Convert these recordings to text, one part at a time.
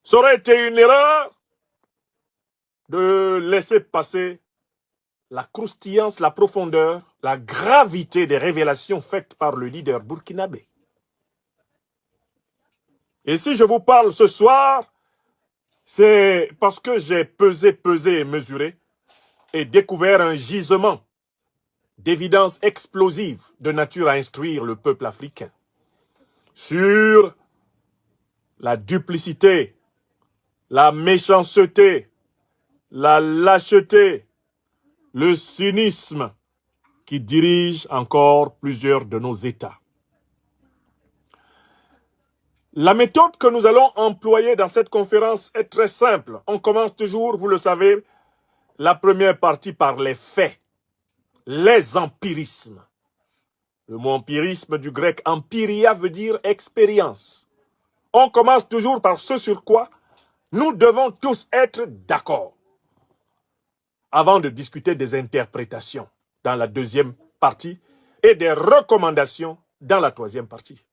Ça aurait été une erreur de laisser passer la croustillance, la profondeur, la gravité des révélations faites par le leader burkinabé. Et si je vous parle ce soir, c'est parce que j'ai pesé et mesuré et découvert un gisement d'évidences explosives de nature à instruire le peuple africain sur la duplicité, la méchanceté, la lâcheté, le cynisme qui dirige encore plusieurs de nos États. La méthode que nous allons employer dans cette conférence est très simple. On commence toujours, vous le savez, la première partie par les faits, les empirismes. Le mot empirisme du grec empiria veut dire expérience. On commence toujours par ce sur quoi nous devons tous être d'accord avant de discuter des interprétations dans la deuxième partie et des recommandations dans la troisième partie.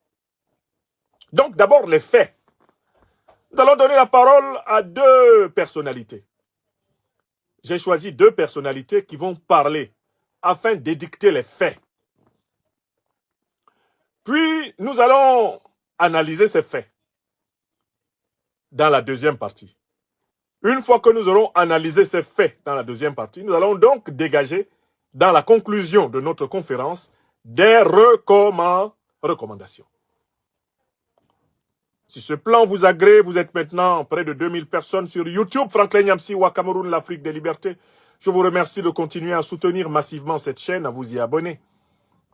Donc d'abord les faits. Nous allons donner la parole à deux personnalités. J'ai choisi deux personnalités qui vont parler afin d'édicter les faits. Puis nous allons analyser ces faits dans la deuxième partie. Une fois que nous aurons analysé ces faits dans la deuxième partie, nous allons donc dégager dans la conclusion de notre conférence des recommandations. Si ce plan vous agrée, vous êtes maintenant près de 2000 personnes sur YouTube, Franklin Nyamsi, Cameroun, l'Afrique des libertés. Je vous remercie de continuer à soutenir massivement cette chaîne, à vous y abonner.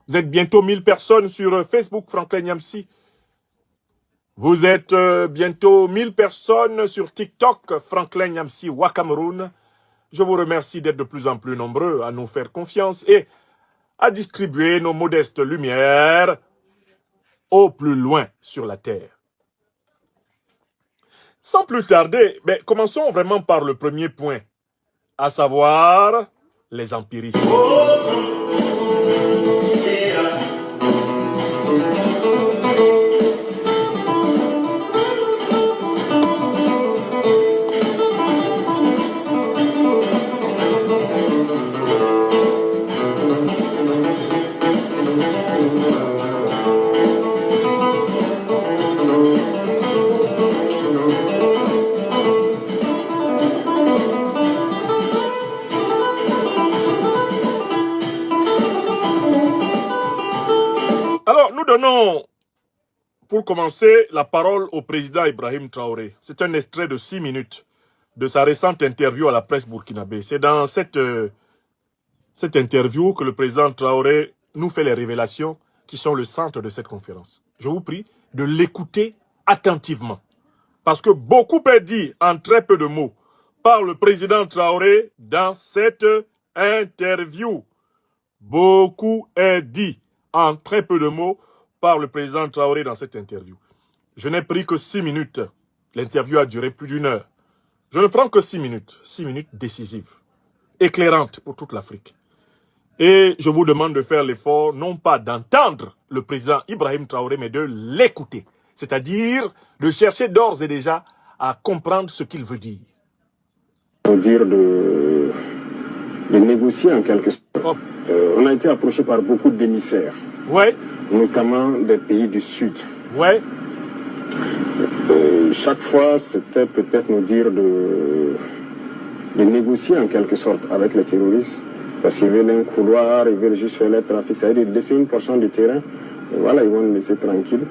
Vous êtes bientôt 1000 personnes sur Facebook, Franklin Nyamsi. Vous êtes bientôt 1000 personnes sur TikTok, Franklin Nyamsi, Cameroun. Je vous remercie d'être de plus en plus nombreux à nous faire confiance et à distribuer nos modestes lumières au plus loin sur la terre. Sans plus tarder, commençons vraiment par le premier point, à savoir les empiristes. Alors, nous donnons, pour commencer, la parole au président Ibrahim Traoré. C'est un extrait de 6 minutes de sa récente interview à la presse burkinabé. C'est dans cette interview que le président Traoré nous fait les révélations qui sont le centre de cette conférence. Je vous prie de l'écouter attentivement. Parce que beaucoup est dit en très peu de mots par le président Traoré dans cette interview. Beaucoup est dit en très peu de mots par le président Traoré dans cette interview. Je n'ai pris que 6 minutes. L'interview a duré plus d'1 heure. Je ne prends que 6 minutes décisives, éclairantes pour toute l'Afrique. Et je vous demande de faire l'effort, non pas d'entendre le président Ibrahim Traoré, mais de l'écouter. C'est-à-dire de chercher d'ores et déjà à comprendre ce qu'il veut dire. Dire de négocier en quelque sorte. On a été approché par beaucoup d'émissaires, notamment des pays du Sud. Chaque fois, c'était peut-être nous dire de négocier en quelque sorte avec les terroristes, parce qu'ils veulent un couloir, ils veulent juste faire leur trafic, ça veut dire de laisser une portion du terrain, et voilà, ils vont nous laisser tranquilles.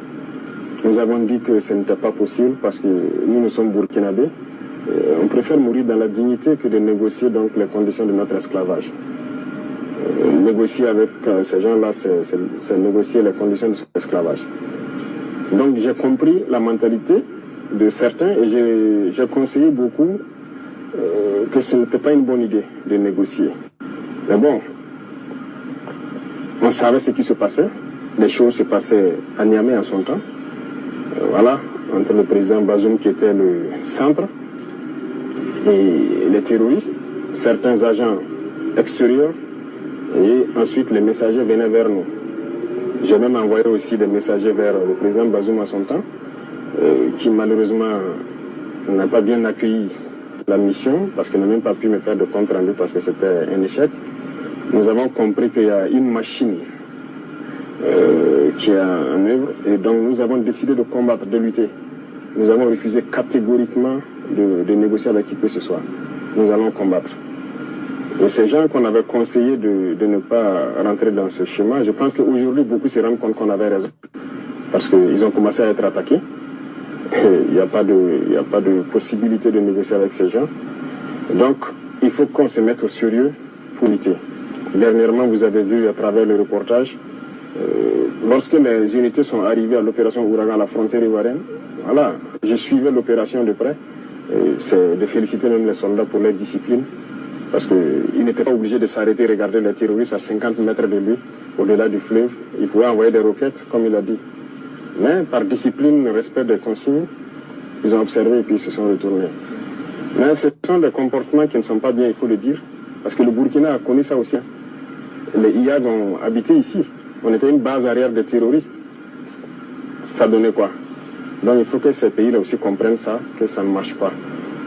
Nous avons dit que ce n'était pas possible parce que nous sommes burkinabés. On préfère mourir dans la dignité que de négocier donc les conditions de notre esclavage. Négocier avec ces gens-là, c'est négocier les conditions de son esclavage. Donc j'ai compris la mentalité de certains et j'ai conseillé beaucoup que ce n'était pas une bonne idée de négocier. Mais bon, on savait ce qui se passait. Les choses se passaient à Niamey en son temps. Voilà, entre le président Bazoum qui était le centre et les terroristes, certains agents extérieurs, et ensuite les messagers venaient vers nous. J'ai même envoyé aussi des messagers vers le président Bazoum à son temps, qui malheureusement n'a pas bien accueilli la mission parce qu'il n'a même pas pu me faire de compte rendu parce que c'était un échec. Nous avons compris qu'il y a une machine qui est en œuvre et donc nous avons décidé de combattre, de lutter. Nous avons refusé catégoriquement de négocier avec qui que ce soit. Nous allons combattre. Et ces gens qu'on avait conseillé de ne pas rentrer dans ce schéma, je pense qu'aujourd'hui, beaucoup se rendent compte qu'on avait raison. Parce qu'ils ont commencé à être attaqués. Il n'y a pas de possibilité de négocier avec ces gens. Donc, il faut qu'on se mette au sérieux pour lutter. Dernièrement, vous avez vu à travers le reportage, lorsque les unités sont arrivées à l'opération Ouragan à la frontière ivoirienne, voilà, je suivais l'opération de près. C'est de féliciter même les soldats pour leur discipline. Parce qu'ils n'étaient pas obligés de s'arrêter et regarder les terroristes à 50 mètres de lui, au-delà du fleuve. Ils pouvaient envoyer des roquettes, comme il a dit. Mais par discipline, respect des consignes, ils ont observé et puis ils se sont retournés. Mais ce sont des comportements qui ne sont pas bien, il faut le dire. Parce que le Burkina a connu ça aussi. Les IAG ont habité ici. On était une base arrière des terroristes. Ça donnait quoi? Donc il faut que ces pays-là aussi comprennent ça, que ça ne marche pas.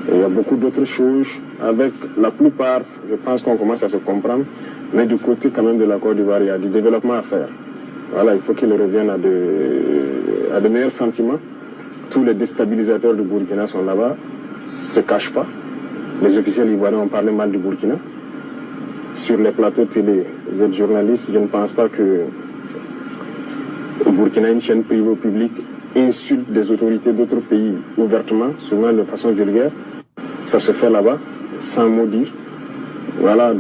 Et il y a beaucoup d'autres choses. Avec la plupart, je pense qu'on commence à se comprendre. Mais du côté quand même de la Côte d'Ivoire, il y a du développement à faire. Voilà, il faut qu'ils reviennent à de meilleurs sentiments. Tous les déstabilisateurs du Burkina sont là-bas, ne se cachent pas. Les officiels ivoiriens ont parlé mal du Burkina. Sur les plateaux télé, vous êtes journaliste, je ne pense pas que au Burkina, une chaîne privée ou publique insulte des autorités d'autres pays ouvertement, souvent de façon vulgaire. Ça se fait là-bas, sans mot dire. Voilà,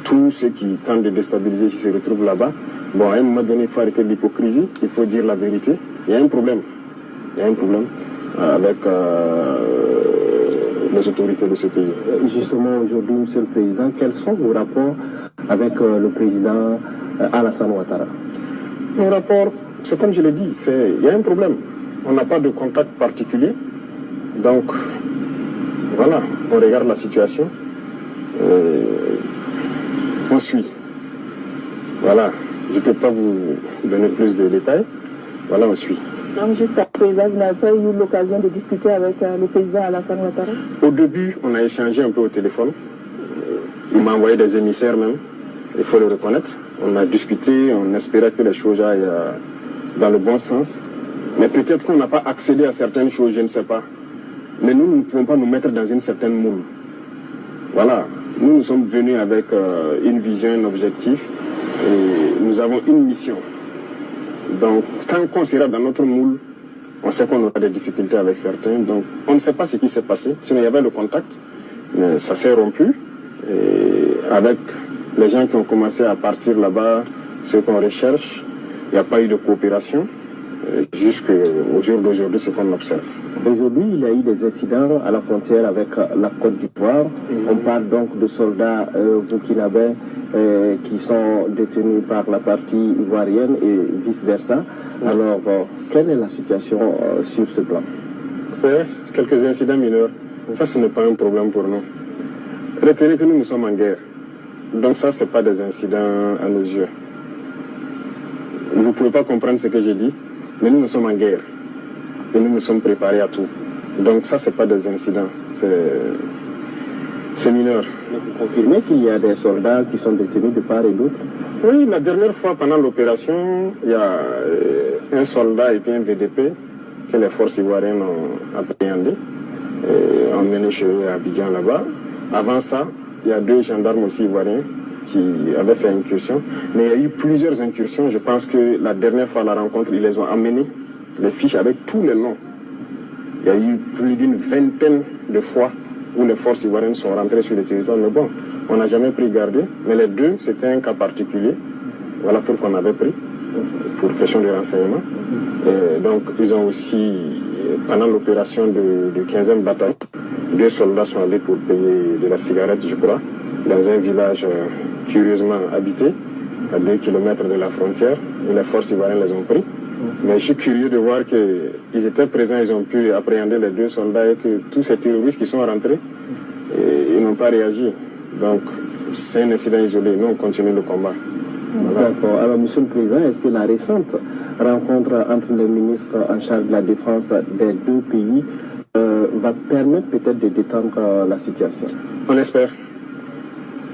tous ceux qui tentent de déstabiliser qui se retrouvent là-bas. Bon, à un moment donné, il faut arrêter l'hypocrisie, il faut dire la vérité. Il y a un problème. Il y a un problème avec les autorités de ce pays. Justement, aujourd'hui, Monsieur le Président, quels sont vos rapports avec le président Alassane Ouattara? Nos rapports, c'est comme je l'ai dit, il y a un problème. On n'a pas de contact particulier. Donc, voilà, on regarde la situation. On suit. Voilà, je ne peux pas vous donner plus de détails. Voilà, on suit. Donc, jusqu'à présent, vous n'avez pas eu l'occasion de discuter avec le président Alassane Ouattara? Au début, on a échangé un peu au téléphone. Il m'a envoyé des émissaires même, il faut le reconnaître. On a discuté, on espérait que les choses aillent dans le bon sens. Mais peut-être qu'on n'a pas accédé à certaines choses, je ne sais pas. Mais nous ne pouvons pas nous mettre dans une certaine moule. Voilà, nous sommes venus avec une vision, un objectif, et nous avons une mission. Donc, tant qu'on sera dans notre moule, on sait qu'on aura des difficultés avec certains. Donc, on ne sait pas ce qui s'est passé. Sinon, il y avait le contact, mais ça s'est rompu. Et avec les gens qui ont commencé à partir là-bas, ceux qu'on recherche, il n'y a pas eu de coopération. Jusqu'au jour d'aujourd'hui, c'est ce qu'on observe. Aujourd'hui, il y a eu des incidents à la frontière avec la Côte d'Ivoire. On parle donc de soldats burkinabés qui sont détenus par la partie ivoirienne et vice-versa. Alors, quelle est la situation sur ce plan? C'est quelques incidents mineurs. Ça, ce n'est pas un problème pour nous. Retenez que nous sommes en guerre. Donc ça, ce n'est pas des incidents à nos yeux. Vous ne pouvez pas comprendre ce que je dis, mais nous sommes en guerre. Et nous sommes préparés à tout. Donc ça, ce n'est pas des incidents. C'est mineur. Vous confirmez qu'il y a des soldats qui sont détenus de part et d'autre? Oui, la dernière fois, pendant l'opération, il y a un soldat et puis un VDP que les forces ivoiriennes ont appréhendé, emmené chez eux à Abidjan là-bas. Avant ça, il y a 2 gendarmes aussi ivoiriens qui avaient fait incursion. Mais il y a eu plusieurs incursions. Je pense que la dernière fois, la rencontre, ils les ont amenés, les fiches avec tous les noms. Il y a eu plus d'une vingtaine de fois où les forces ivoiriennes sont rentrées sur le territoire. Mais bon, on n'a jamais pris garde. Mais les 2, c'était un cas particulier. Voilà pourquoi on avait pris, pour question de renseignement. Et donc, ils ont aussi, pendant l'opération de 15e bataille, 2 soldats sont allés pour payer de la cigarette, je crois, dans un village curieusement habité, à 2 km de la frontière. Et les forces ivoiriennes les ont pris. Mais je suis curieux de voir qu'ils étaient présents, ils ont pu appréhender les 2 soldats et que tous ces terroristes qui sont rentrés, ils n'ont pas réagi. Donc, c'est un incident isolé. Nous, on continue le combat. Voilà. D'accord. Alors, Monsieur le Président, est-ce que la récente rencontre entre les ministres en charge de la défense des 2 pays va permettre peut-être de détendre la situation. On espère.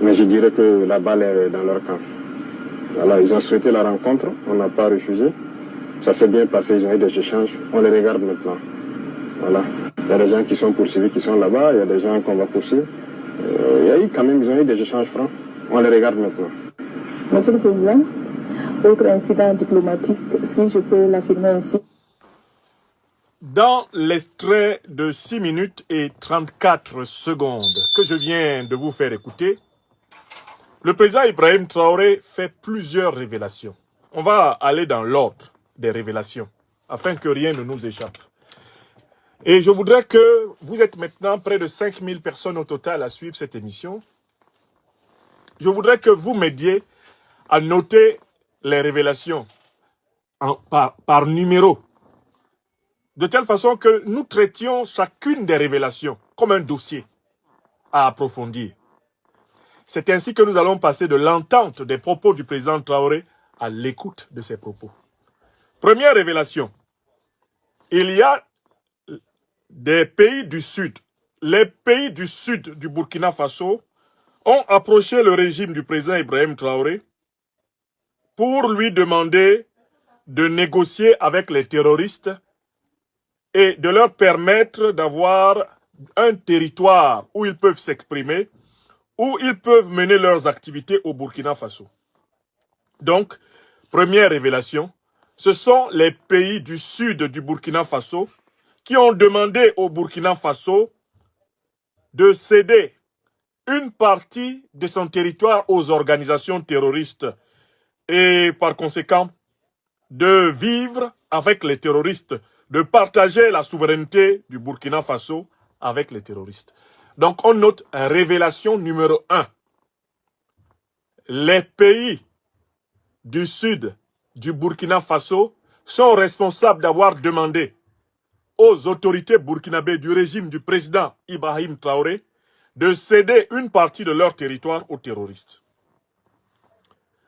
Mais je dirais que la balle est dans leur camp. Voilà, ils ont souhaité la rencontre, on n'a pas refusé. Ça s'est bien passé, ils ont eu des échanges. On les regarde maintenant. Voilà. Il y a des gens qui sont poursuivis, qui sont là-bas. Il y a des gens qu'on va poursuivre. Il y a eu quand même, ils ont eu des échanges francs. On les regarde maintenant. Monsieur le Président, autre incident diplomatique, si je peux l'affirmer ainsi. Dans l'extrait de 6 minutes et 34 secondes que je viens de vous faire écouter, le président Ibrahim Traoré fait plusieurs révélations. On va aller dans l'ordre des révélations, afin que rien ne nous échappe. Et je voudrais que vous êtes maintenant près de 5000 personnes au total à suivre cette émission. Je voudrais que vous m'aidiez à noter les révélations par numéro, de telle façon que nous traitions chacune des révélations comme un dossier à approfondir. C'est ainsi que nous allons passer de l'entente des propos du président Traoré à l'écoute de ses propos. Première révélation, il y a des pays du Sud. Les pays du Sud du Burkina Faso ont approché le régime du président Ibrahim Traoré pour lui demander de négocier avec les terroristes et de leur permettre d'avoir un territoire où ils peuvent s'exprimer, où ils peuvent mener leurs activités au Burkina Faso. Donc, première révélation, ce sont les pays du sud du Burkina Faso qui ont demandé au Burkina Faso de céder une partie de son territoire aux organisations terroristes et par conséquent de vivre avec les terroristes, de partager la souveraineté du Burkina Faso avec les terroristes. Donc on note révélation numéro 1. Les pays du sud du Burkina Faso sont responsables d'avoir demandé aux autorités burkinabées du régime du président Ibrahim Traoré de céder une partie de leur territoire aux terroristes.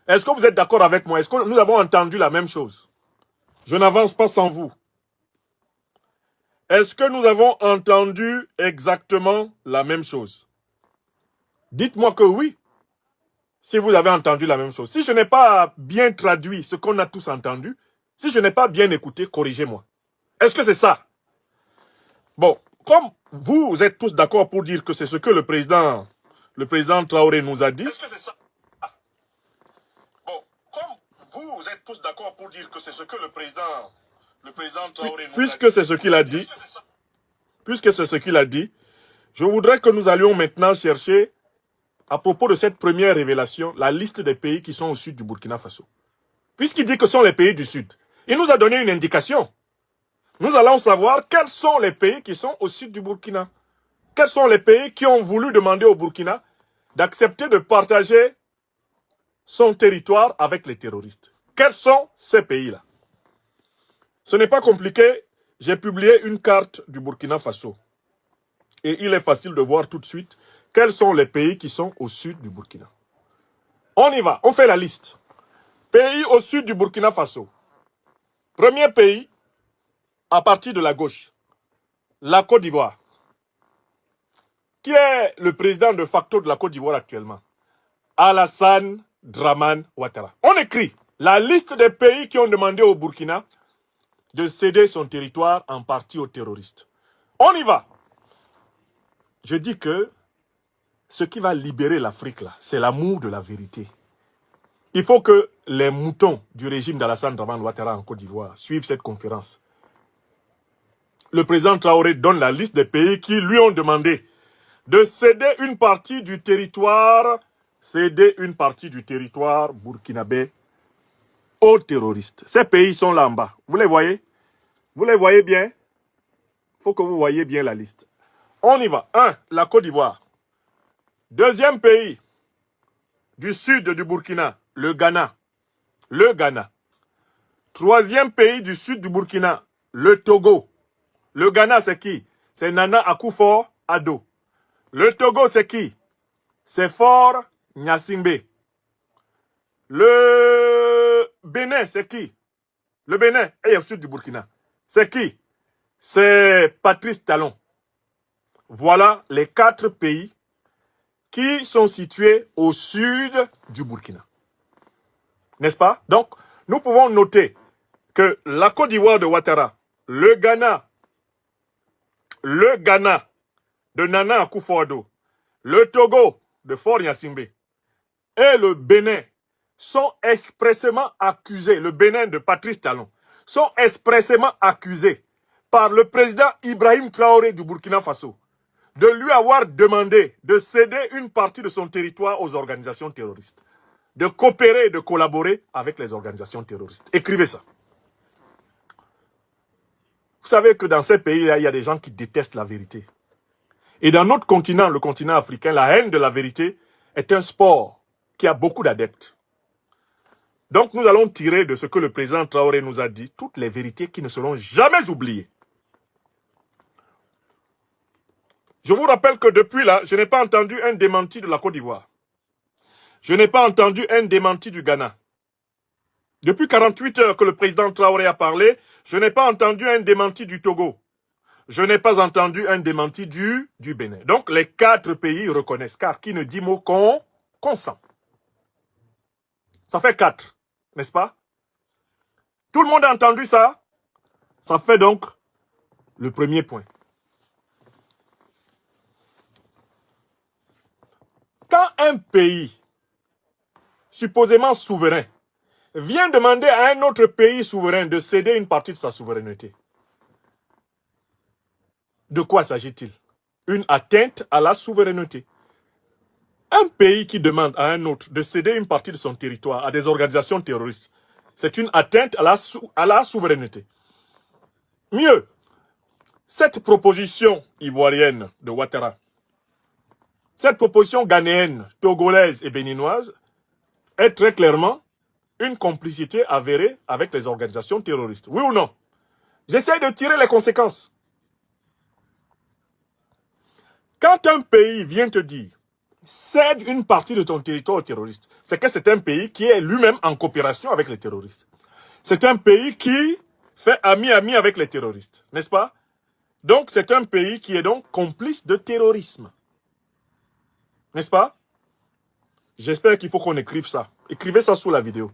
Est-ce que vous êtes d'accord avec moi? Est-ce que nous avons entendu la même chose? Je n'avance pas sans vous. Est-ce que nous avons entendu exactement la même chose? Dites-moi que oui, si vous avez entendu la même chose. Si je n'ai pas bien traduit ce qu'on a tous entendu, si je n'ai pas bien écouté, corrigez-moi. Est-ce que c'est ça? Bon, comme vous êtes tous d'accord pour dire que c'est ce que le président Traoré nous a dit. Est-ce que c'est ça? Bon, comme vous êtes tous d'accord pour dire que c'est ce que le président Traoré nous a dit. Puisque c'est ce qu'il a dit, je voudrais que nous allions maintenant chercher, à propos de cette première révélation, la liste des pays qui sont au sud du Burkina Faso. Puisqu'il dit que ce sont les pays du sud, il nous a donné une indication. Nous allons savoir quels sont les pays qui sont au sud du Burkina. Quels sont les pays qui ont voulu demander au Burkina d'accepter de partager son territoire avec les terroristes. Quels sont ces pays-là? Ce n'est pas compliqué. J'ai publié une carte du Burkina Faso. Et il est facile de voir tout de suite quels sont les pays qui sont au sud du Burkina. On y va, on fait la liste. Pays au sud du Burkina Faso. Premier pays, à partir de la gauche, la Côte d'Ivoire. Qui est le président de facto de la Côte d'Ivoire actuellement? Alassane Dramane Ouattara. On écrit la liste des pays qui ont demandé au Burkina de céder son territoire en partie aux terroristes. On y va. Je dis que ce qui va libérer l'Afrique, là, c'est l'amour de la vérité. Il faut que les moutons du régime d'Alassane Dramane Ouattara en Côte d'Ivoire suivent cette conférence. Le président Traoré donne la liste des pays qui lui ont demandé de céder une partie du territoire, burkinabé aux terroristes. Ces pays sont là en bas. Vous les voyez? Vous les voyez bien? Il faut que vous voyez bien la liste. On y va. 1. La Côte d'Ivoire. Deuxième pays du sud du Burkina, le Ghana. Le Ghana. Troisième pays du sud du Burkina, le Togo. Le Ghana, c'est qui? C'est Nana Akufo-Addo. Le Togo, c'est qui? C'est Faure Gnassingbé. Le Bénin, c'est qui? Le Bénin est au sud du Burkina. C'est qui? C'est Patrice Talon. Voilà les 4 pays qui sont situés au sud du Burkina. N'est-ce pas? Donc, nous pouvons noter que la Côte d'Ivoire de Ouattara, le Ghana de Nana Akufo-Addo, le Togo de Faure Gnassingbé et le Bénin sont expressément accusés, le Bénin de Patrice Talon, sont expressément accusés par le président Ibrahim Traoré du Burkina Faso de lui avoir demandé de céder une partie de son territoire aux organisations terroristes, de coopérer et de collaborer avec les organisations terroristes. Écrivez ça. Vous savez que dans ces pays-là, il y a des gens qui détestent la vérité. Et dans notre continent, le continent africain, la haine de la vérité est un sport qui a beaucoup d'adeptes. Donc nous allons tirer de ce que le président Traoré nous a dit toutes les vérités qui ne seront jamais oubliées. Je vous rappelle que depuis là, je n'ai pas entendu un démenti de la Côte d'Ivoire. Je n'ai pas entendu un démenti du Ghana. Depuis 48 heures que le président Traoré a parlé, je n'ai pas entendu un démenti du Togo. Je n'ai pas entendu un démenti du Bénin. Donc les 4 pays reconnaissent, car qui ne dit mot consent. Ça fait 4, n'est-ce pas? Tout le monde a entendu ça? Ça fait donc le premier point. Quand un pays supposément souverain vient demander à un autre pays souverain de céder une partie de sa souveraineté, de quoi s'agit-il? Une atteinte à la souveraineté. Un pays qui demande à un autre de céder une partie de son territoire à des organisations terroristes, c'est une atteinte à la souveraineté. Mieux, cette proposition ivoirienne de Ouattara, cette proposition ghanéenne, togolaise et béninoise est très clairement une complicité avérée avec les organisations terroristes. Oui ou non? J'essaie de tirer les conséquences. Quand un pays vient te dire cède une partie de ton territoire aux terroristes, c'est que c'est un pays qui est lui-même en coopération avec les terroristes. C'est un pays qui fait ami-ami avec les terroristes, n'est-ce pas? Donc c'est un pays qui est donc complice de terrorisme. N'est-ce pas? J'espère qu'il faut qu'on écrive ça. Écrivez ça sous la vidéo.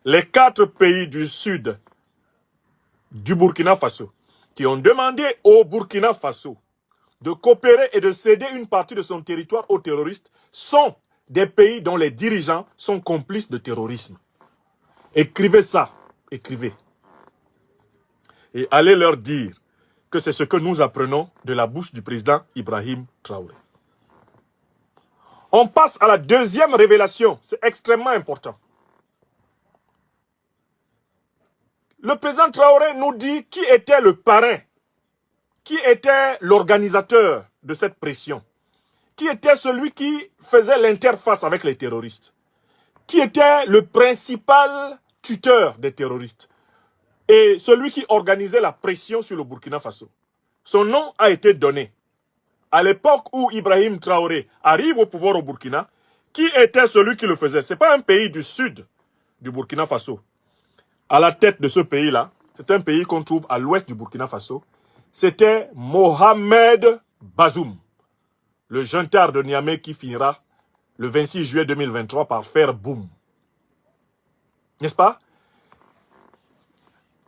Les 4 pays du sud du Burkina Faso qui ont demandé au Burkina Faso de coopérer et de céder une partie de son territoire aux terroristes sont des pays dont les dirigeants sont complices de terrorisme. Écrivez ça. Écrivez. Et allez leur dire que c'est ce que nous apprenons de la bouche du président Ibrahim Traoré. On passe à la deuxième révélation. C'est extrêmement important. Le président Traoré nous dit qui était le parrain, qui était l'organisateur de cette pression, qui était celui qui faisait l'interface avec les terroristes, qui était le principal tuteur des terroristes et celui qui organisait la pression sur le Burkina Faso. Son nom a été donné. À l'époque où Ibrahim Traoré arrive au pouvoir au Burkina, qui était celui qui le faisait? Ce n'est pas un pays du sud du Burkina Faso. À la tête de ce pays-là, c'est un pays qu'on trouve à l'ouest du Burkina Faso, c'était Mohamed Bazoum, le junteur de Niamey qui finira le 26 juillet 2023 par faire boum. N'est-ce pas?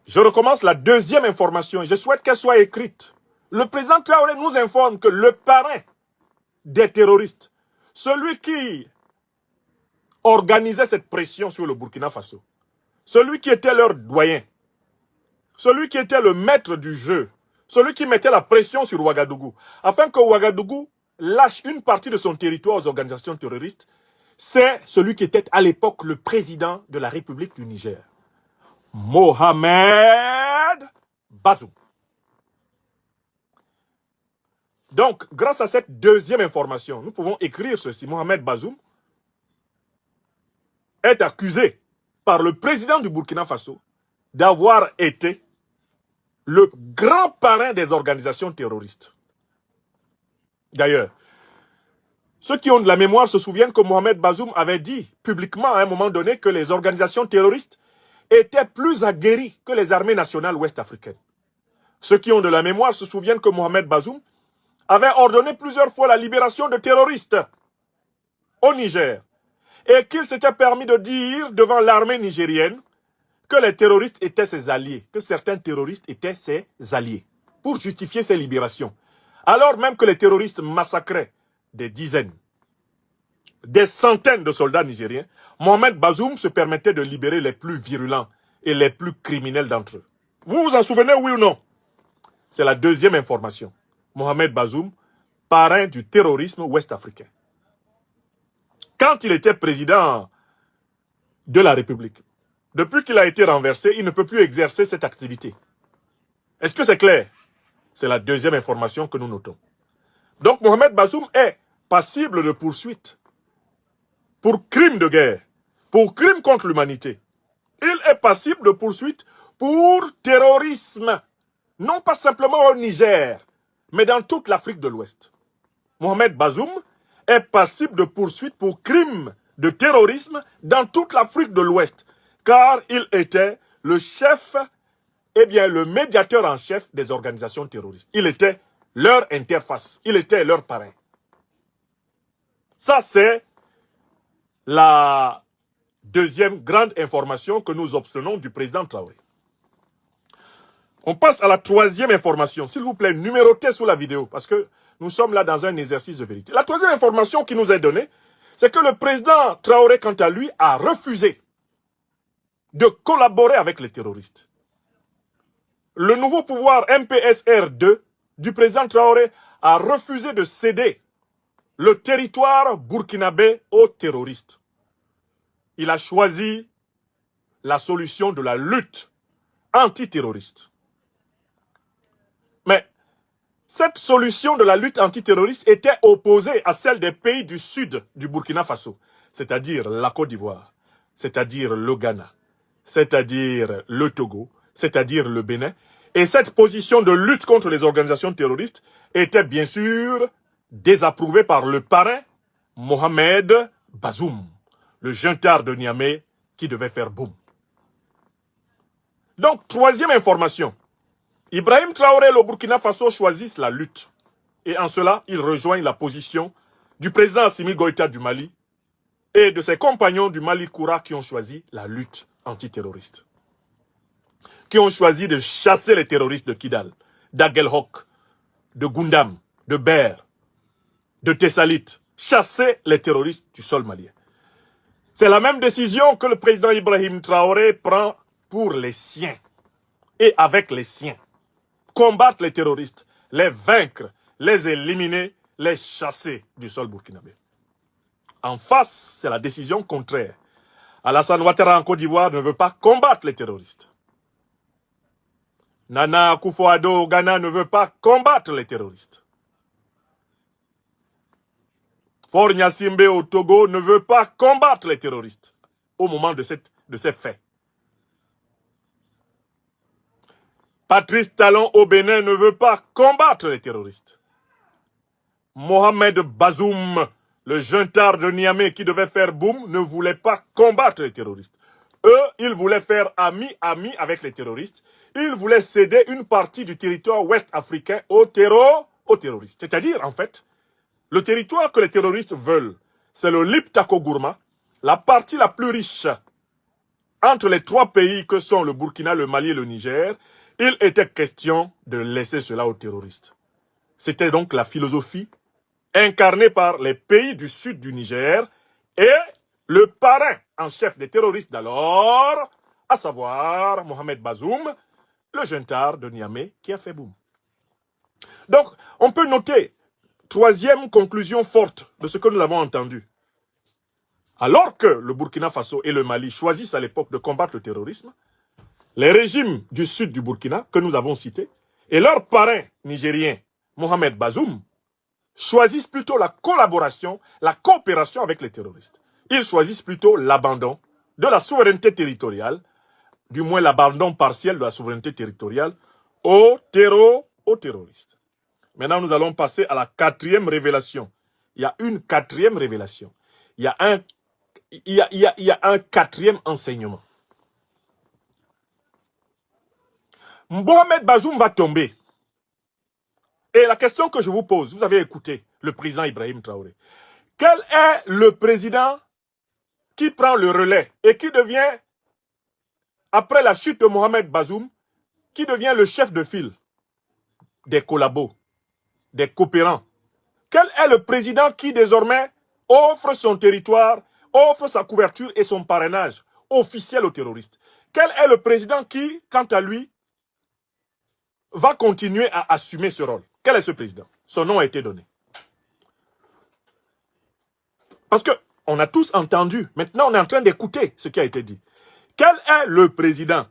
Je recommence la deuxième information et je souhaite qu'elle soit écrite. Le président Traoré nous informe que le parrain des terroristes, celui qui organisait cette pression sur le Burkina Faso, celui qui était leur doyen, celui qui était le maître du jeu, celui qui mettait la pression sur Ouagadougou, afin que Ouagadougou lâche une partie de son territoire aux organisations terroristes, c'est celui qui était à l'époque le président de la République du Niger, Mohamed Bazoum. Donc, grâce à cette deuxième information, nous pouvons écrire ceci. Mohamed Bazoum est accusé par le président du Burkina Faso d'avoir été le grand parrain des organisations terroristes. D'ailleurs, ceux qui ont de la mémoire se souviennent que Mohamed Bazoum avait dit publiquement à un moment donné que les organisations terroristes étaient plus aguerries que les armées nationales ouest-africaines. Ceux qui ont de la mémoire se souviennent que Mohamed Bazoum avait ordonné plusieurs fois la libération de terroristes au Niger et qu'il s'était permis de dire devant l'armée nigérienne que les terroristes étaient ses alliés, que certains terroristes étaient ses alliés, pour justifier ces libérations. Alors même que les terroristes massacraient des dizaines, des centaines de soldats nigériens, Mohamed Bazoum se permettait de libérer les plus virulents et les plus criminels d'entre eux. Vous vous en souvenez, oui ou non? C'est la deuxième information. Mohamed Bazoum, parrain du terrorisme ouest-africain. Quand il était président de la République, depuis qu'il a été renversé, il ne peut plus exercer cette activité. Est-ce que c'est clair? C'est la deuxième information que nous notons. Donc Mohamed Bazoum est passible de poursuite pour crime de guerre, pour crime contre l'humanité. Il est passible de poursuite pour terrorisme, non pas simplement au Niger, mais dans toute l'Afrique de l'Ouest. Mohamed Bazoum est passible de poursuite pour crime de terrorisme dans toute l'Afrique de l'Ouest, car il était le chef, le médiateur en chef des organisations terroristes. Il était leur interface, il était leur parrain. Ça, c'est la deuxième grande information que nous obtenons du président Traoré. On passe à la troisième information. S'il vous plaît, numérotez sous la vidéo, parce que nous sommes là dans un exercice de vérité. La troisième information qui nous est donnée, c'est que le président Traoré, quant à lui, a refusé de collaborer avec les terroristes. Le nouveau pouvoir MPSR2 du président Traoré a refusé de céder le territoire burkinabé aux terroristes. Il a choisi la solution de la lutte antiterroriste. Mais cette solution de la lutte antiterroriste était opposée à celle des pays du sud du Burkina Faso, c'est-à-dire la Côte d'Ivoire, c'est-à-dire le Ghana, c'est-à-dire le Togo, c'est-à-dire le Bénin. Et cette position de lutte contre les organisations terroristes était bien sûr désapprouvée par le parrain Mohamed Bazoum, le juntard de Niamey qui devait faire boum. Donc, troisième information. Ibrahim Traoré et le Burkina Faso choisissent la lutte. Et en cela, ils rejoignent la position du président Assimi Goïta du Mali et de ses compagnons du Mali Koura qui ont choisi la lutte antiterroriste. Qui ont choisi de chasser les terroristes de Kidal, d'Aguelhok, de Gundam, de Ber, de Tessalit. Chasser les terroristes du sol malien. C'est la même décision que le président Ibrahim Traoré prend pour les siens et avec les siens. Combattre les terroristes, les vaincre, les éliminer, les chasser du sol burkinabé. En face, c'est la décision contraire. Alassane Ouattara en Côte d'Ivoire ne veut pas combattre les terroristes. Nana Akufo-Addo au Ghana ne veut pas combattre les terroristes. Faure Gnassingbé au Togo ne veut pas combattre les terroristes au moment de ces faits. Patrice Talon au Bénin ne veut pas combattre les terroristes. Mohamed Bazoum, le juntard de Niamey qui devait faire boum, ne voulait pas combattre les terroristes. Eux, ils voulaient faire ami avec les terroristes. Ils voulaient céder une partie du territoire ouest-africain aux terroristes. C'est-à-dire, en fait, le territoire que les terroristes veulent, c'est le Liptako-Gourma, la partie la plus riche entre les trois pays que sont le Burkina, le Mali et le Niger. Il était question de laisser cela aux terroristes. C'était donc la philosophie incarnée par les pays du sud du Niger et le parrain en chef des terroristes d'alors, à savoir Mohamed Bazoum, le juntard de Niamey qui a fait boum. Donc, on peut noter, troisième conclusion forte de ce que nous avons entendu. Alors que le Burkina Faso et le Mali choisissent à l'époque de combattre le terrorisme, les régimes du sud du Burkina, que nous avons cités, et leur parrain nigérien, Mohamed Bazoum, choisissent plutôt la collaboration, la coopération avec les terroristes. Ils choisissent plutôt l'abandon de la souveraineté territoriale, du moins l'abandon partiel de la souveraineté territoriale, aux terroristes. Maintenant, nous allons passer à la quatrième révélation. Il y a une quatrième révélation. Il y a un quatrième enseignement. Mohamed Bazoum va tomber. Et la question que je vous pose, vous avez écouté le président Ibrahim Traoré. Quel est le président qui prend le relais et qui devient, après la chute de Mohamed Bazoum, qui devient le chef de file des collabos, des coopérants? Quel est le président qui désormais offre son territoire, offre sa couverture et son parrainage officiel aux terroristes? Quel est le président qui, quant à lui, va continuer à assumer ce rôle? Quel est ce président? Son nom a été donné. Parce qu'on a tous entendu, maintenant on est en train d'écouter ce qui a été dit. Quel est le président?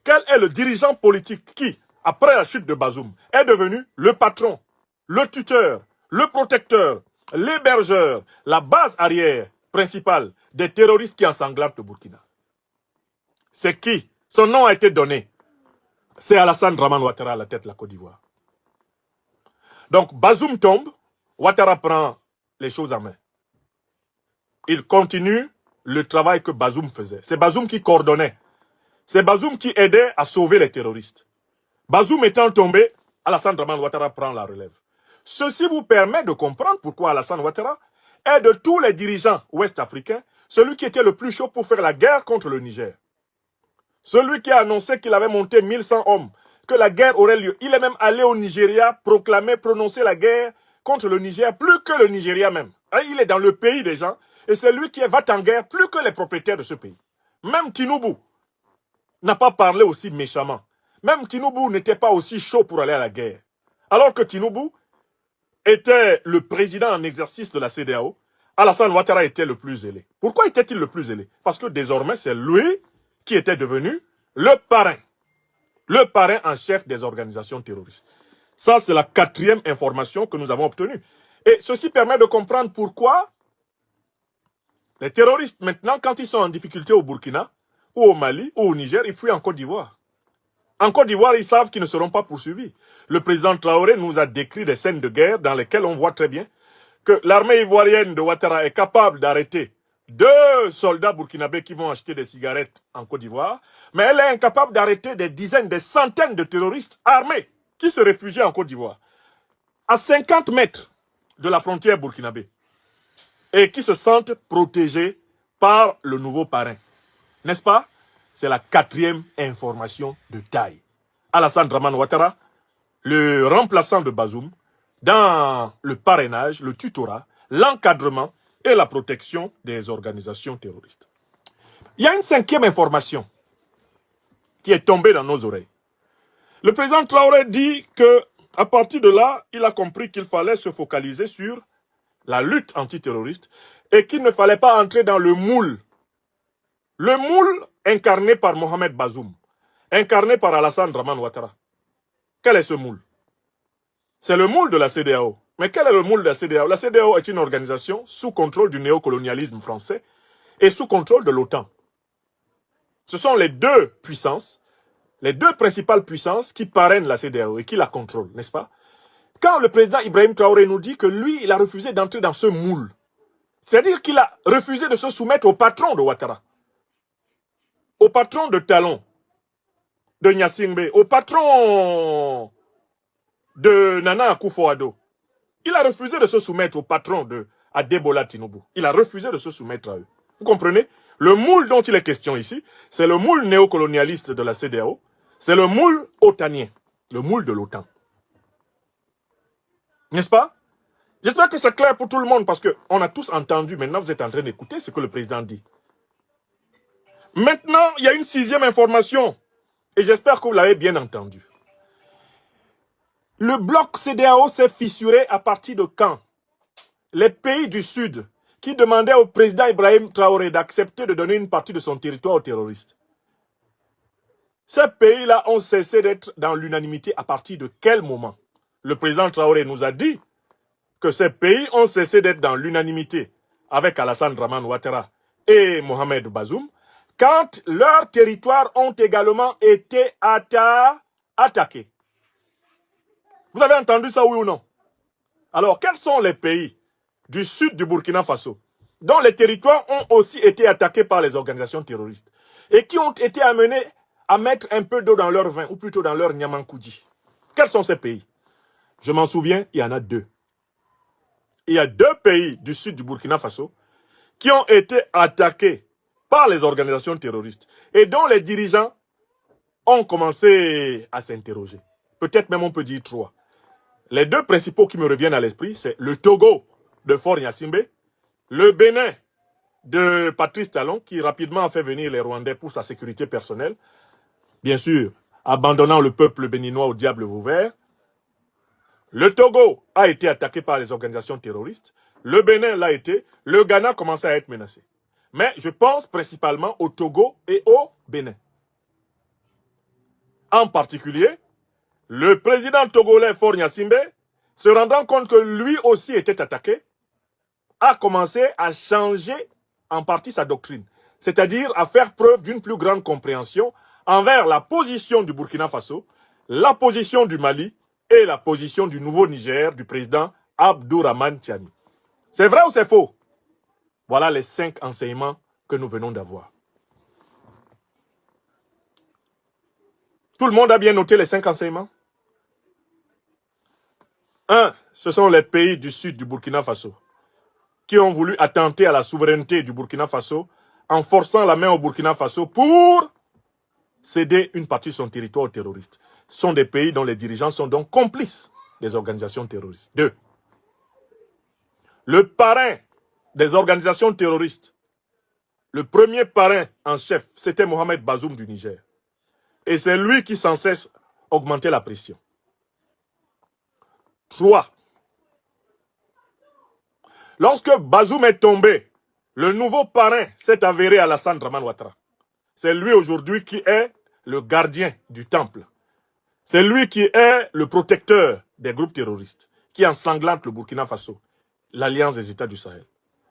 Quel est le dirigeant politique qui, après la chute de Bazoum, est devenu le patron, le tuteur, le protecteur, l'hébergeur, la base arrière principale des terroristes qui ensanglantent le Burkina? C'est qui? Son nom a été donné. C'est Alassane Dramane Ouattara à la tête de la Côte d'Ivoire. Donc Bazoum tombe, Ouattara prend les choses en main. Il continue le travail que Bazoum faisait. C'est Bazoum qui coordonnait. C'est Bazoum qui aidait à sauver les terroristes. Bazoum étant tombé, Alassane Dramane Ouattara prend la relève. Ceci vous permet de comprendre pourquoi Alassane Ouattara est de tous les dirigeants ouest-africains celui qui était le plus chaud pour faire la guerre contre le Niger. Celui qui a annoncé qu'il avait monté 1100 hommes, que la guerre aurait lieu. Il est même allé au Nigeria proclamer, prononcer la guerre contre le Niger, plus que le Nigeria même. Il est dans le pays des gens, et c'est lui qui va en guerre plus que les propriétaires de ce pays. Même Tinubu n'a pas parlé aussi méchamment. Même Tinubu n'était pas aussi chaud pour aller à la guerre. Alors que Tinubu était le président en exercice de la CEDEAO, Alassane Ouattara était le plus zélé. Pourquoi était-il le plus zélé? Parce que désormais, c'est lui qui était devenu le parrain en chef des organisations terroristes. Ça, c'est la 4e information que nous avons obtenue. Et ceci permet de comprendre pourquoi les terroristes, maintenant, quand ils sont en difficulté au Burkina, ou au Mali, ou au Niger, ils fuient en Côte d'Ivoire. En Côte d'Ivoire, ils savent qu'ils ne seront pas poursuivis. Le président Traoré nous a décrit des scènes de guerre dans lesquelles on voit très bien que l'armée ivoirienne de Ouattara est capable d'arrêter 2 soldats burkinabés qui vont acheter des cigarettes en Côte d'Ivoire, mais elle est incapable d'arrêter des dizaines, des centaines de terroristes armés qui se réfugient en Côte d'Ivoire, à 50 mètres de la frontière burkinabé, et qui se sentent protégés par le nouveau parrain. N'est-ce pas? C'est la 4e information de taille. Alassane Dramane Ouattara, le remplaçant de Bazoum, dans le parrainage, le tutorat, l'encadrement et la protection des organisations terroristes. Il y a une 5e information qui est tombée dans nos oreilles. Le président Traoré dit que à partir de là, il a compris qu'il fallait se focaliser sur la lutte antiterroriste et qu'il ne fallait pas entrer dans le moule. Le moule incarné par Mohamed Bazoum, incarné par Alassane Dramane Ouattara. Quel est ce moule? C'est le moule de la CEDEAO. Mais quel est le moule de la CEDEAO? La CEDEAO est une organisation sous contrôle du néocolonialisme français et sous contrôle de l'OTAN. Ce sont les 2 puissances, les 2 principales puissances qui parrainent la CEDEAO et qui la contrôlent, n'est-ce pas? Quand le président Ibrahim Traoré nous dit que lui, il a refusé d'entrer dans ce moule, c'est-à-dire qu'il a refusé de se soumettre au patron de Ouattara, au patron de Talon, de Gnassingbé, au patron de Nana Akufo-Addo. Il a refusé de se soumettre au patron de Adebola Tinubu. Il a refusé de se soumettre à eux. Vous comprenez? Le moule dont il est question ici, c'est le moule néocolonialiste de la CEDEAO, c'est le moule otanien, le moule de l'OTAN. N'est-ce pas? J'espère que c'est clair pour tout le monde parce qu'on a tous entendu, maintenant vous êtes en train d'écouter ce que le président dit. Maintenant, il y a une 6e information et j'espère que vous l'avez bien entendu. Le bloc CEDEAO s'est fissuré à partir de quand? Les pays du Sud qui demandaient au président Ibrahim Traoré d'accepter de donner une partie de son territoire aux terroristes. Ces pays-là ont cessé d'être dans l'unanimité à partir de quel moment? Le président Traoré nous a dit que ces pays ont cessé d'être dans l'unanimité avec Alassane Dramane Ouattara et Mohamed Bazoum quand leurs territoires ont également été attaqués. Vous avez entendu ça, oui ou non? Alors, quels sont les pays du sud du Burkina Faso dont les territoires ont aussi été attaqués par les organisations terroristes et qui ont été amenés à mettre un peu d'eau dans leur vin, ou plutôt dans leur nyamankoudi? Quels sont ces pays? Je m'en souviens, il y en a deux. Il y a deux pays du sud du Burkina Faso qui ont été attaqués par les organisations terroristes et dont les dirigeants ont commencé à s'interroger. Peut-être même on peut dire trois. Les deux principaux qui me reviennent à l'esprit, c'est le Togo de Faure Gnassingbé, le Bénin de Patrice Talon, qui rapidement a fait venir les Rwandais pour sa sécurité personnelle, bien sûr, abandonnant le peuple béninois au diable vauvert. Le Togo a été attaqué par les organisations terroristes, le Bénin l'a été, le Ghana commence à être menacé. Mais je pense principalement au Togo et au Bénin. En particulier, le président togolais Faure Gnassingbé, se rendant compte que lui aussi était attaqué, a commencé à changer en partie sa doctrine, c'est-à-dire à faire preuve d'une plus grande compréhension envers la position du Burkina Faso, la position du Mali et la position du nouveau Niger du président Abdourahmane Tiani. C'est vrai ou c'est faux? Voilà les 5 enseignements que nous venons d'avoir. Tout le monde a bien noté les 5 enseignements? 1. Ce sont les pays du sud du Burkina Faso qui ont voulu attenter à la souveraineté du Burkina Faso en forçant la main au Burkina Faso pour céder une partie de son territoire aux terroristes. Ce sont des pays dont les dirigeants sont donc complices des organisations terroristes. 2. Le parrain des organisations terroristes, le premier parrain en chef, c'était Mohamed Bazoum du Niger. Et c'est lui qui sans cesse augmentait la pression. 3. Lorsque Bazoum est tombé, le nouveau parrain s'est avéré Alassane Dramane Ouattara. C'est lui aujourd'hui qui est le gardien du temple. C'est lui qui est le protecteur des groupes terroristes, qui ensanglante le Burkina Faso, l'Alliance des États du Sahel.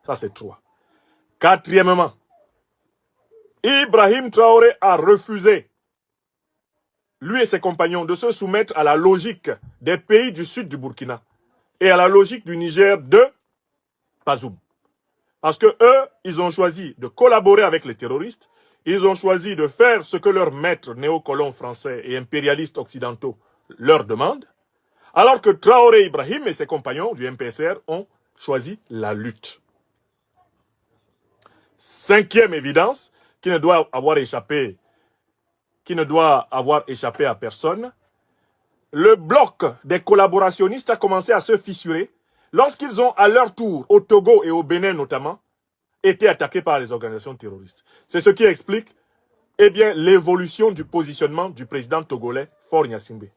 Ça, c'est 3. 4e, Ibrahim Traoré a refusé, lui et ses compagnons, de se soumettre à la logique des pays du sud du Burkina et à la logique du Niger de Bazoum. Parce que eux, ils ont choisi de collaborer avec les terroristes, ils ont choisi de faire ce que leurs maîtres néocolons français et impérialistes occidentaux leur demandent, alors que Traoré Ibrahim et ses compagnons du MPSR ont choisi la lutte. 5e évidence, qui ne doit avoir échappé à personne, le bloc des collaborationnistes a commencé à se fissurer lorsqu'ils ont à leur tour, au Togo et au Bénin notamment, été attaqués par les organisations terroristes. C'est ce qui explique l'évolution du positionnement du président togolais Faure Gnassingbé.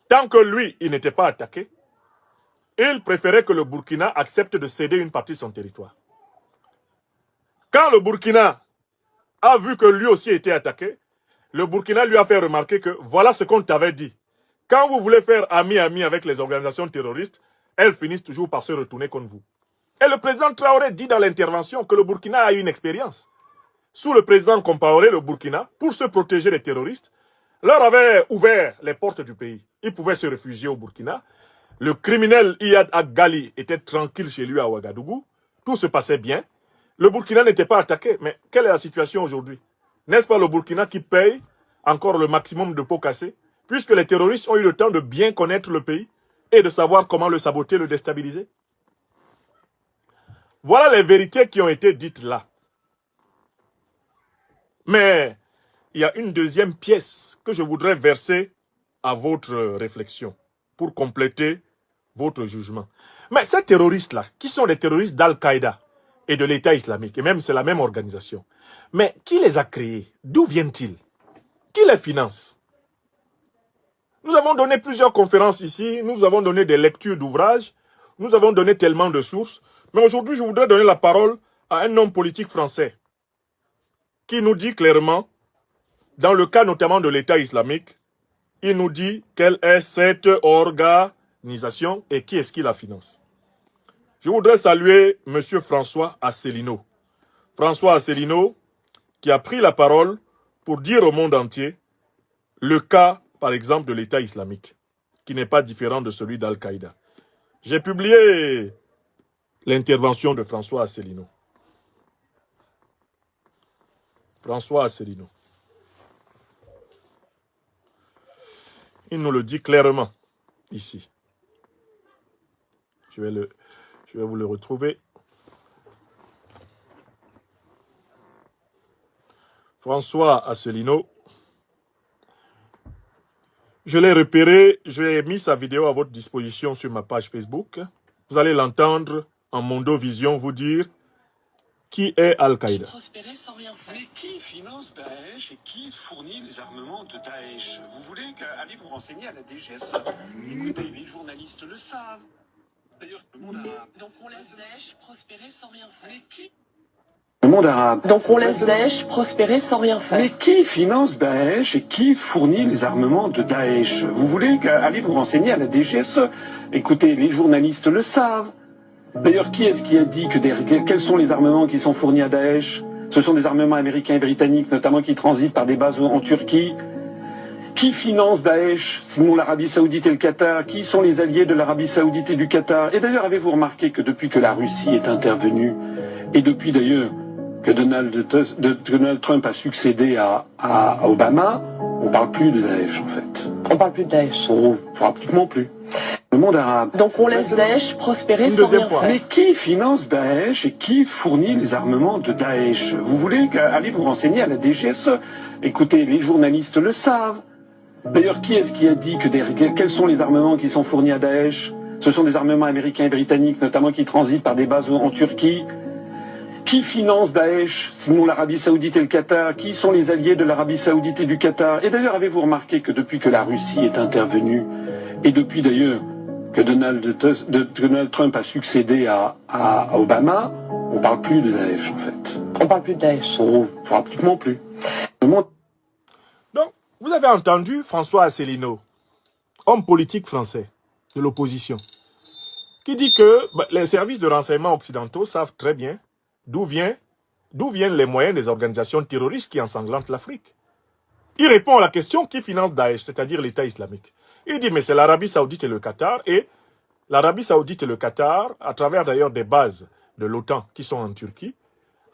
Tant que lui, il n'était pas attaqué, il préférait que le Burkina accepte de céder une partie de son territoire. Quand le Burkina a vu que lui aussi était attaqué, le Burkina lui a fait remarquer que voilà ce qu'on t'avait dit. Quand vous voulez faire ami-ami avec les organisations terroristes, elles finissent toujours par se retourner contre vous. Et le président Traoré dit dans l'intervention que le Burkina a eu une expérience. Sous le président Compaoré, le Burkina, pour se protéger des terroristes, leur avait ouvert les portes du pays. Ils pouvaient se réfugier au Burkina. Le criminel Iyad Agali était tranquille chez lui à Ouagadougou. Tout se passait bien. Le Burkina n'était pas attaqué. Mais quelle est la situation aujourd'hui? N'est-ce pas le Burkina qui paye encore le maximum de pots cassés, puisque les terroristes ont eu le temps de bien connaître le pays et de savoir comment le saboter, le déstabiliser? Voilà les vérités qui ont été dites là. Mais il y a une deuxième pièce que je voudrais verser à votre réflexion pour compléter votre jugement. Mais ces terroristes-là, qui sont les terroristes d'Al-Qaïda et de l'État islamique, et même c'est la même organisation, mais qui les a créés? D'où viennent-ils? Qui les finance? Nous avons donné plusieurs conférences ici, nous avons donné des lectures d'ouvrages, nous avons donné tellement de sources, mais aujourd'hui je voudrais donner la parole à un homme politique français qui nous dit clairement, dans le cas notamment de l'État islamique, il nous dit quelle est cette organisation et qui est-ce qui la finance. Je voudrais saluer M. François Asselineau. François Asselineau qui a pris la parole pour dire au monde entier le cas, par exemple, de l'État islamique, qui n'est pas différent de celui d'Al-Qaïda. J'ai publié l'intervention de François Asselineau. François Asselineau. Il nous le dit clairement. Ici. Je vais vous le retrouver. François Asselineau. Je l'ai repéré, j'ai mis sa vidéo à votre disposition sur ma page Facebook. Vous allez l'entendre en Mondovision vous dire qui est Al-Qaïda. Mais qui finance Daesh et qui fournit les armements de Daesh? Vous voulez aller vous renseigner à la DGSE? Écoutez, les journalistes le savent. D'ailleurs, le monde arabe. Donc on laisse Daesh prospérer sans rien faire. Mais qui? Le monde arabe. Donc on laisse Daesh prospérer sans rien faire. Mais qui finance Daesh et qui fournit les armements de Daesh? Vous voulez aller vous renseigner à la DGSE? Écoutez, les journalistes le savent. D'ailleurs, qui est-ce qui a dit quels sont les armements qui sont fournis à Daesh? Ce sont des armements américains et britanniques, notamment qui transitent par des bases en Turquie. Qui finance Daesh, sinon l'Arabie Saoudite et le Qatar? Qui sont les alliés de l'Arabie Saoudite et du Qatar? Et d'ailleurs, avez-vous remarqué que depuis que la Russie est intervenue, et depuis d'ailleurs que Donald Trump a succédé à Obama, on ne parle plus de Daesh en fait. On parle plus de Daesh. Oh, pratiquement plus. Le monde arabe. Donc on laisse Daesh prospérer sans rien faire. Mais qui finance Daesh et qui fournit les armements de Daesh? Vous voulez aller vous renseigner à la DGSE? Écoutez, les journalistes le savent. D'ailleurs, qui est-ce qui a dit quels sont les armements qui sont fournis à Daesh? Ce sont des armements américains et britanniques, notamment qui transitent par des bases en Turquie. Qui finance Daesh, sinon l'Arabie Saoudite et le Qatar? Qui sont les alliés de l'Arabie Saoudite et du Qatar? Et d'ailleurs, avez-vous remarqué que depuis que la Russie est intervenue, et depuis d'ailleurs que Donald Trump a succédé à Obama, on ne parle plus de Daesh en fait. On parle plus de Daesh. Oh, pratiquement plus. Donc, vous avez entendu François Asselineau, homme politique français de l'opposition, qui dit que les services de renseignement occidentaux savent très bien d'où viennent les moyens des organisations terroristes qui ensanglantent l'Afrique. Il répond à la question qui finance Daesh, c'est-à-dire l'État islamique. Il dit, mais c'est l'Arabie Saoudite et le Qatar, et l'Arabie Saoudite et le Qatar, à travers d'ailleurs des bases de l'OTAN qui sont en Turquie,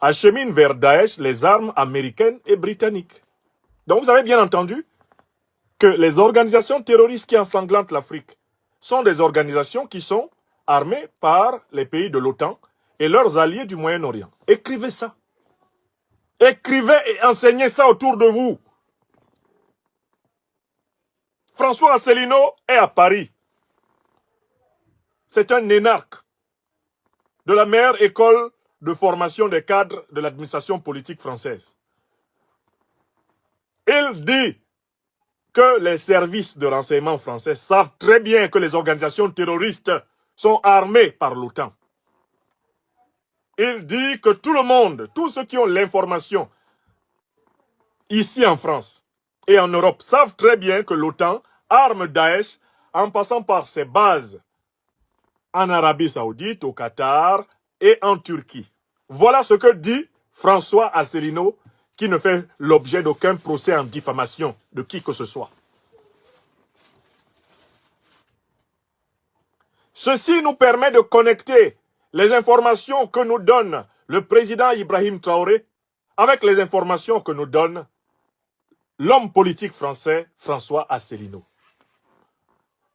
acheminent vers Daesh les armes américaines et britanniques. Donc vous avez bien entendu que les organisations terroristes qui ensanglantent l'Afrique sont des organisations qui sont armées par les pays de l'OTAN et leurs alliés du Moyen-Orient. Écrivez ça. Écrivez et enseignez ça autour de vous. François Asselineau est à Paris. C'est un énarque de la meilleure école de formation des cadres de l'administration politique française. Il dit que les services de renseignement français savent très bien que les organisations terroristes sont armées par l'OTAN. Il dit que tout le monde, tous ceux qui ont l'information ici en France et en Europe savent très bien que l'OTAN arme Daesh en passant par ses bases en Arabie Saoudite, au Qatar et en Turquie. Voilà ce que dit François Asselineau, qui ne fait l'objet d'aucun procès en diffamation de qui que ce soit. Ceci nous permet de connecter les informations que nous donne le président Ibrahim Traoré avec les informations que nous donne l'homme politique français François Asselineau.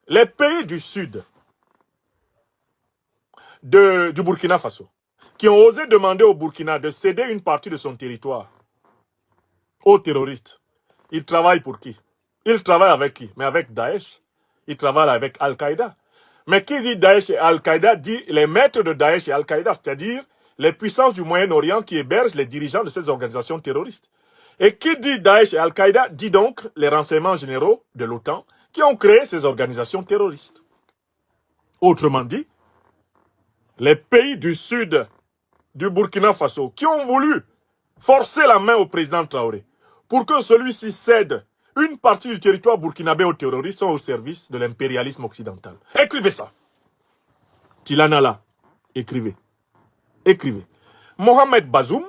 Les pays du sud du Burkina Faso, qui ont osé demander au Burkina de céder une partie de son territoire aux terroristes, ils travaillent pour qui? Ils travaillent avec qui? Mais avec Daesh. Ils travaillent avec Al-Qaïda. Mais qui dit Daesh et Al-Qaïda dit les maîtres de Daesh et Al-Qaïda, c'est-à-dire les puissances du Moyen-Orient qui hébergent les dirigeants de ces organisations terroristes. Et qui dit Daesh et Al-Qaïda dit donc les renseignements généraux de l'OTAN qui ont créé ces organisations terroristes. Autrement dit, les pays du sud du Burkina Faso qui ont voulu forcer la main au président Traoré pour que celui-ci cède une partie du territoire burkinabé aux terroristes sont au service de l'impérialisme occidental. Écrivez ça. Tilanala, écrivez. Écrivez. Mohamed Bazoum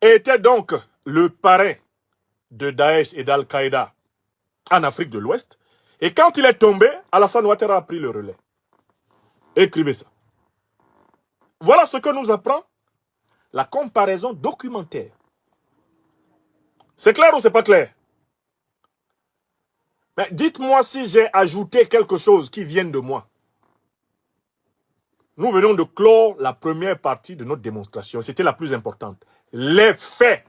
était donc le parrain de Daesh et d'Al-Qaïda en Afrique de l'Ouest. Et quand il est tombé, Alassane Ouattara a pris le relais. Écrivez ça. Voilà ce que nous apprend la comparaison documentaire. C'est clair ou c'est pas clair? Mais dites-moi si j'ai ajouté quelque chose qui vienne de moi. Nous venons de clore la première partie de notre démonstration. C'était la plus importante. Les faits.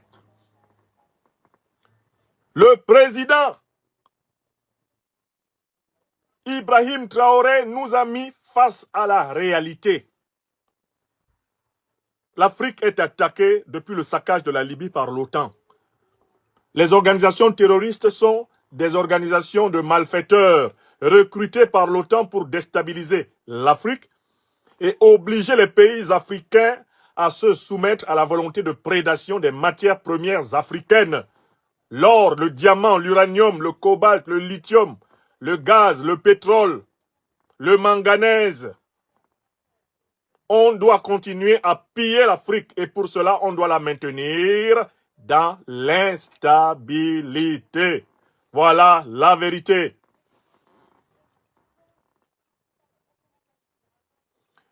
Le président Ibrahim Traoré nous a mis face à la réalité. L'Afrique est attaquée depuis le saccage de la Libye par l'OTAN. Les organisations terroristes sont des organisations de malfaiteurs recrutées par l'OTAN pour déstabiliser l'Afrique et obliger les pays africains à se soumettre à la volonté de prédation des matières premières africaines. L'or, le diamant, l'uranium, le cobalt, le lithium, le gaz, le pétrole, le manganèse. On doit continuer à piller l'Afrique et pour cela, on doit la maintenir dans l'instabilité. Voilà la vérité.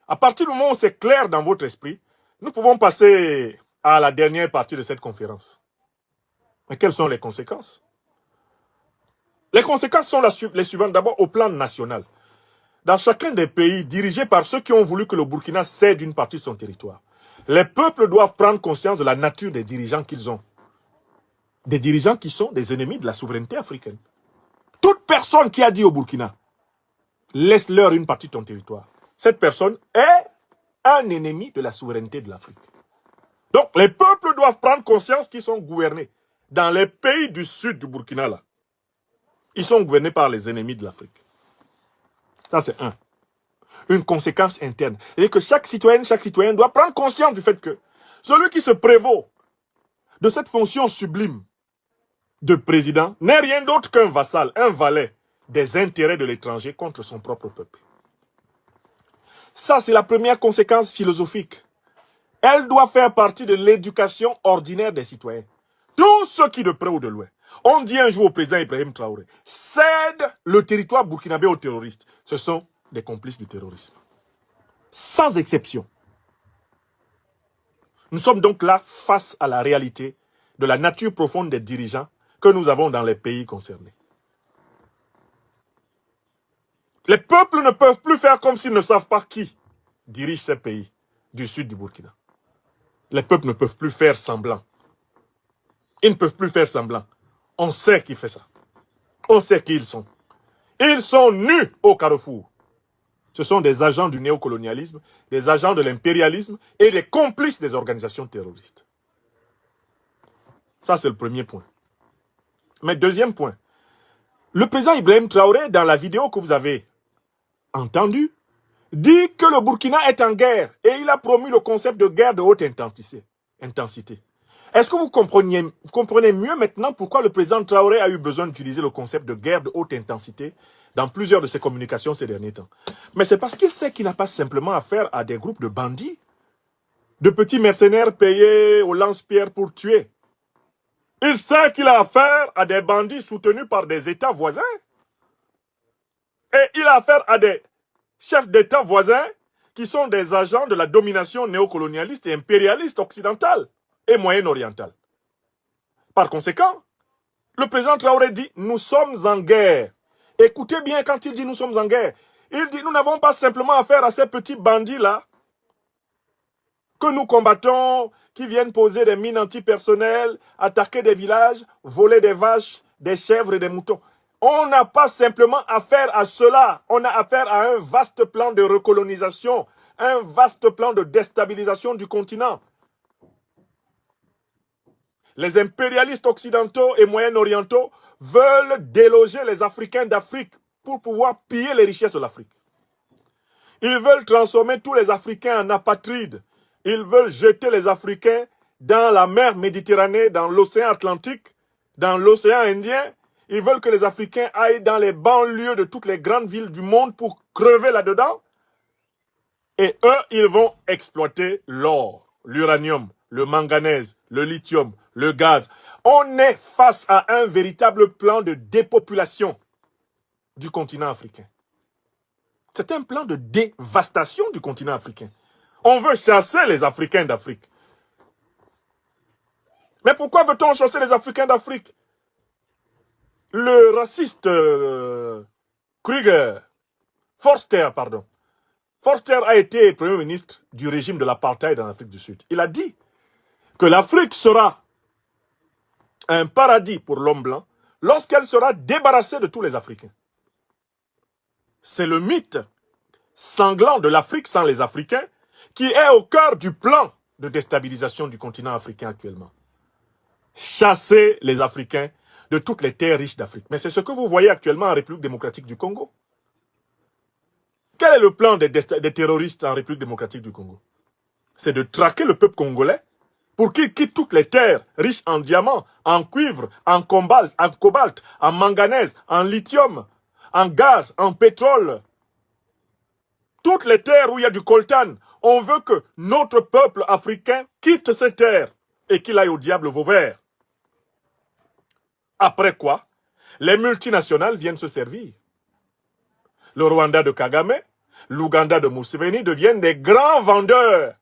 À partir du moment où c'est clair dans votre esprit, nous pouvons passer à la dernière partie de cette conférence. Mais quelles sont les conséquences? Les conséquences sont les suivantes. D'abord, au plan national. Dans chacun des pays dirigés par ceux qui ont voulu que le Burkina cède une partie de son territoire, les peuples doivent prendre conscience de la nature des dirigeants qu'ils ont. Des dirigeants qui sont des ennemis de la souveraineté africaine. Toute personne qui a dit au Burkina, laisse-leur une partie de ton territoire, cette personne est un ennemi de la souveraineté de l'Afrique. Donc, les peuples doivent prendre conscience qu'ils sont gouvernés. Dans les pays du sud du Burkina, là, ils sont gouvernés par les ennemis de l'Afrique. Ça, c'est un. Une conséquence interne. Et que chaque citoyen doit prendre conscience du fait que celui qui se prévaut de cette fonction sublime de président n'est rien d'autre qu'un vassal, un valet des intérêts de l'étranger contre son propre peuple. Ça, c'est la première conséquence philosophique. Elle doit faire partie de l'éducation ordinaire des citoyens. Tous ceux qui, de près ou de loin, on dit un jour au président Ibrahim Traoré, cède le territoire burkinabé aux terroristes. Ce sont des complices du terrorisme. Sans exception. Nous sommes donc là face à la réalité de la nature profonde des dirigeants que nous avons dans les pays concernés. Les peuples ne peuvent plus faire comme s'ils ne savent pas qui dirige ces pays du sud du Burkina. Les peuples ne peuvent plus faire semblant. Ils ne peuvent plus faire semblant. On sait qui fait ça. On sait qui ils sont. Ils sont nus au carrefour. Ce sont des agents du néocolonialisme, des agents de l'impérialisme et des complices des organisations terroristes. Ça, c'est le premier point. Mais deuxième point, le président Ibrahim Traoré, dans la vidéo que vous avez entendue, dit que le Burkina est en guerre et il a promu le concept de guerre de haute intensité. Est-ce que vous comprenez mieux maintenant pourquoi le président Traoré a eu besoin d'utiliser le concept de guerre de haute intensité dans plusieurs de ses communications ces derniers temps? Mais c'est parce qu'il sait qu'il n'a pas simplement affaire à des groupes de bandits, de petits mercenaires payés au lance-pierre pour tuer. Il sait qu'il a affaire à des bandits soutenus par des États voisins. Et il a affaire à des chefs d'État voisins qui sont des agents de la domination néocolonialiste et impérialiste occidentale et moyen-orientale. Par conséquent, le président Traoré dit « Nous sommes en guerre ». Écoutez bien quand il dit « Nous sommes en guerre ». Il dit « Nous n'avons pas simplement affaire à ces petits bandits-là que nous combattons, qui viennent poser des mines antipersonnelles, attaquer des villages, voler des vaches, des chèvres et des moutons. On n'a pas simplement affaire à cela. On a affaire à un vaste plan de recolonisation, un vaste plan de déstabilisation du continent. Les impérialistes occidentaux et moyen-orientaux veulent déloger les Africains d'Afrique pour pouvoir piller les richesses de l'Afrique. Ils veulent transformer tous les Africains en apatrides. Ils veulent jeter les Africains dans la mer Méditerranée, dans l'océan Atlantique, dans l'océan Indien. Ils veulent que les Africains aillent dans les banlieues de toutes les grandes villes du monde pour crever là-dedans. Et eux, ils vont exploiter l'or, l'uranium, le manganèse, le lithium, le gaz. On est face à un véritable plan de dépopulation du continent africain. C'est un plan de dévastation du continent africain. On veut chasser les Africains d'Afrique. Mais pourquoi veut-on chasser les Africains d'Afrique? le raciste Forster a été Premier ministre du régime de l'apartheid en Afrique du Sud. Il a dit que l'Afrique sera un paradis pour l'homme blanc lorsqu'elle sera débarrassée de tous les Africains. C'est le mythe sanglant de l'Afrique sans les Africains qui est au cœur du plan de déstabilisation du continent africain actuellement. Chasser les Africains de toutes les terres riches d'Afrique. Mais c'est ce que vous voyez actuellement en République démocratique du Congo. Quel est le plan des terroristes en République démocratique du Congo? C'est de traquer le peuple congolais pour qu'il quitte toutes les terres riches en diamants, en cuivre, en cobalt, en manganèse, en lithium, en gaz, en pétrole. Toutes les terres où il y a du coltan, on veut que notre peuple africain quitte ces terres et qu'il aille au diable Vauvert. Après quoi, les multinationales viennent se servir. Le Rwanda de Kagame, l'Ouganda de Museveni deviennent des grands vendeurs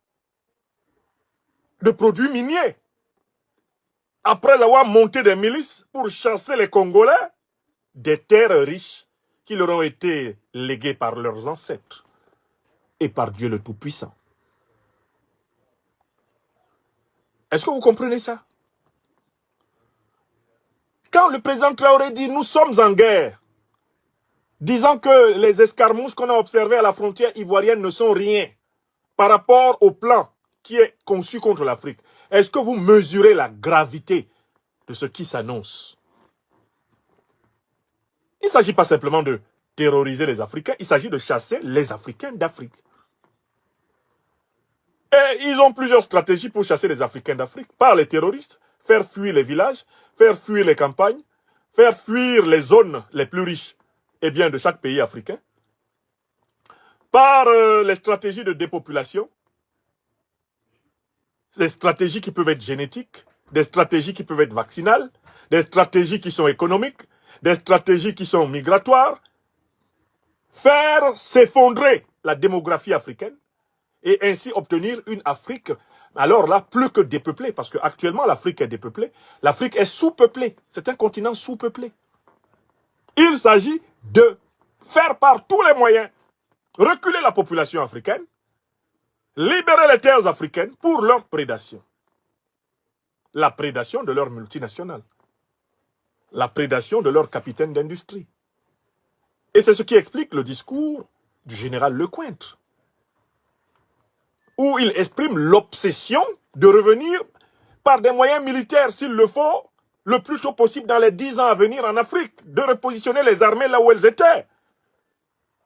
de produits miniers. Après avoir monté des milices pour chasser les Congolais des terres riches qui leur ont été léguées par leurs ancêtres et par Dieu le Tout-Puissant. Est-ce que vous comprenez ça? Quand le président Traoré dit « nous sommes en guerre », disant que les escarmouches qu'on a observées à la frontière ivoirienne ne sont rien par rapport au plan qui est conçu contre l'Afrique, est-ce que vous mesurez la gravité de ce qui s'annonce? Il ne s'agit pas simplement de terroriser les Africains, il s'agit de chasser les Africains d'Afrique. Et ils ont plusieurs stratégies pour chasser les Africains d'Afrique. Par les terroristes, faire fuir les villages, faire fuir les campagnes, faire fuir les zones les plus riches et bien de chaque pays africain. Par les stratégies de dépopulation, des stratégies qui peuvent être génétiques, des stratégies qui peuvent être vaccinales, des stratégies qui sont économiques, des stratégies qui sont migratoires. Faire s'effondrer la démographie africaine et ainsi obtenir une Afrique, alors là, plus que dépeuplée, parce qu'actuellement l'Afrique est dépeuplée, l'Afrique est sous-peuplée, c'est un continent sous-peuplé. Il s'agit de faire par tous les moyens reculer la population africaine, libérer les terres africaines pour leur prédation. La prédation de leurs multinationales, la prédation de leurs capitaines d'industrie. Et c'est ce qui explique le discours du général Lecointre, où il exprime l'obsession de revenir par des moyens militaires, s'il le faut, le plus tôt possible dans les 10 ans à venir en Afrique, de repositionner les armées là où elles étaient.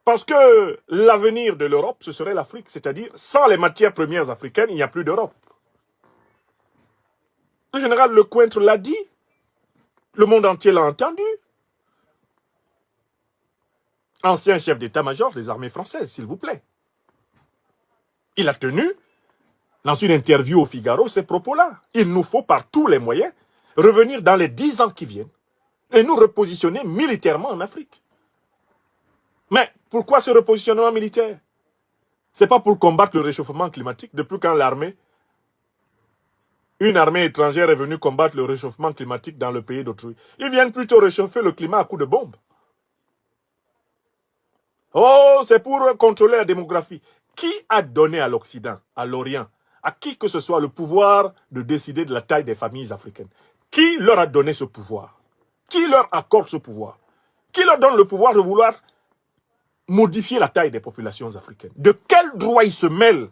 Parce que l'avenir de l'Europe, ce serait l'Afrique, c'est-à-dire sans les matières premières africaines, il n'y a plus d'Europe. Le général Lecointre l'a dit, le monde entier l'a entendu. Ancien chef d'état-major des armées françaises, s'il vous plaît. Il a tenu, dans une interview au Figaro, ces propos-là. Il nous faut par tous les moyens revenir dans les 10 ans qui viennent et nous repositionner militairement en Afrique. Mais pourquoi ce repositionnement militaire? Ce n'est pas pour combattre le réchauffement climatique. Depuis quand une armée étrangère est venue combattre le réchauffement climatique dans le pays d'autrui? Ils viennent plutôt réchauffer le climat à coups de bombes. Oh, c'est pour contrôler la démographie. Qui a donné à l'Occident, à l'Orient, à qui que ce soit le pouvoir de décider de la taille des familles africaines? Qui leur a donné ce pouvoir? Qui leur accorde ce pouvoir? Qui leur donne le pouvoir de vouloir modifier la taille des populations africaines? De quel droit ils se mêlent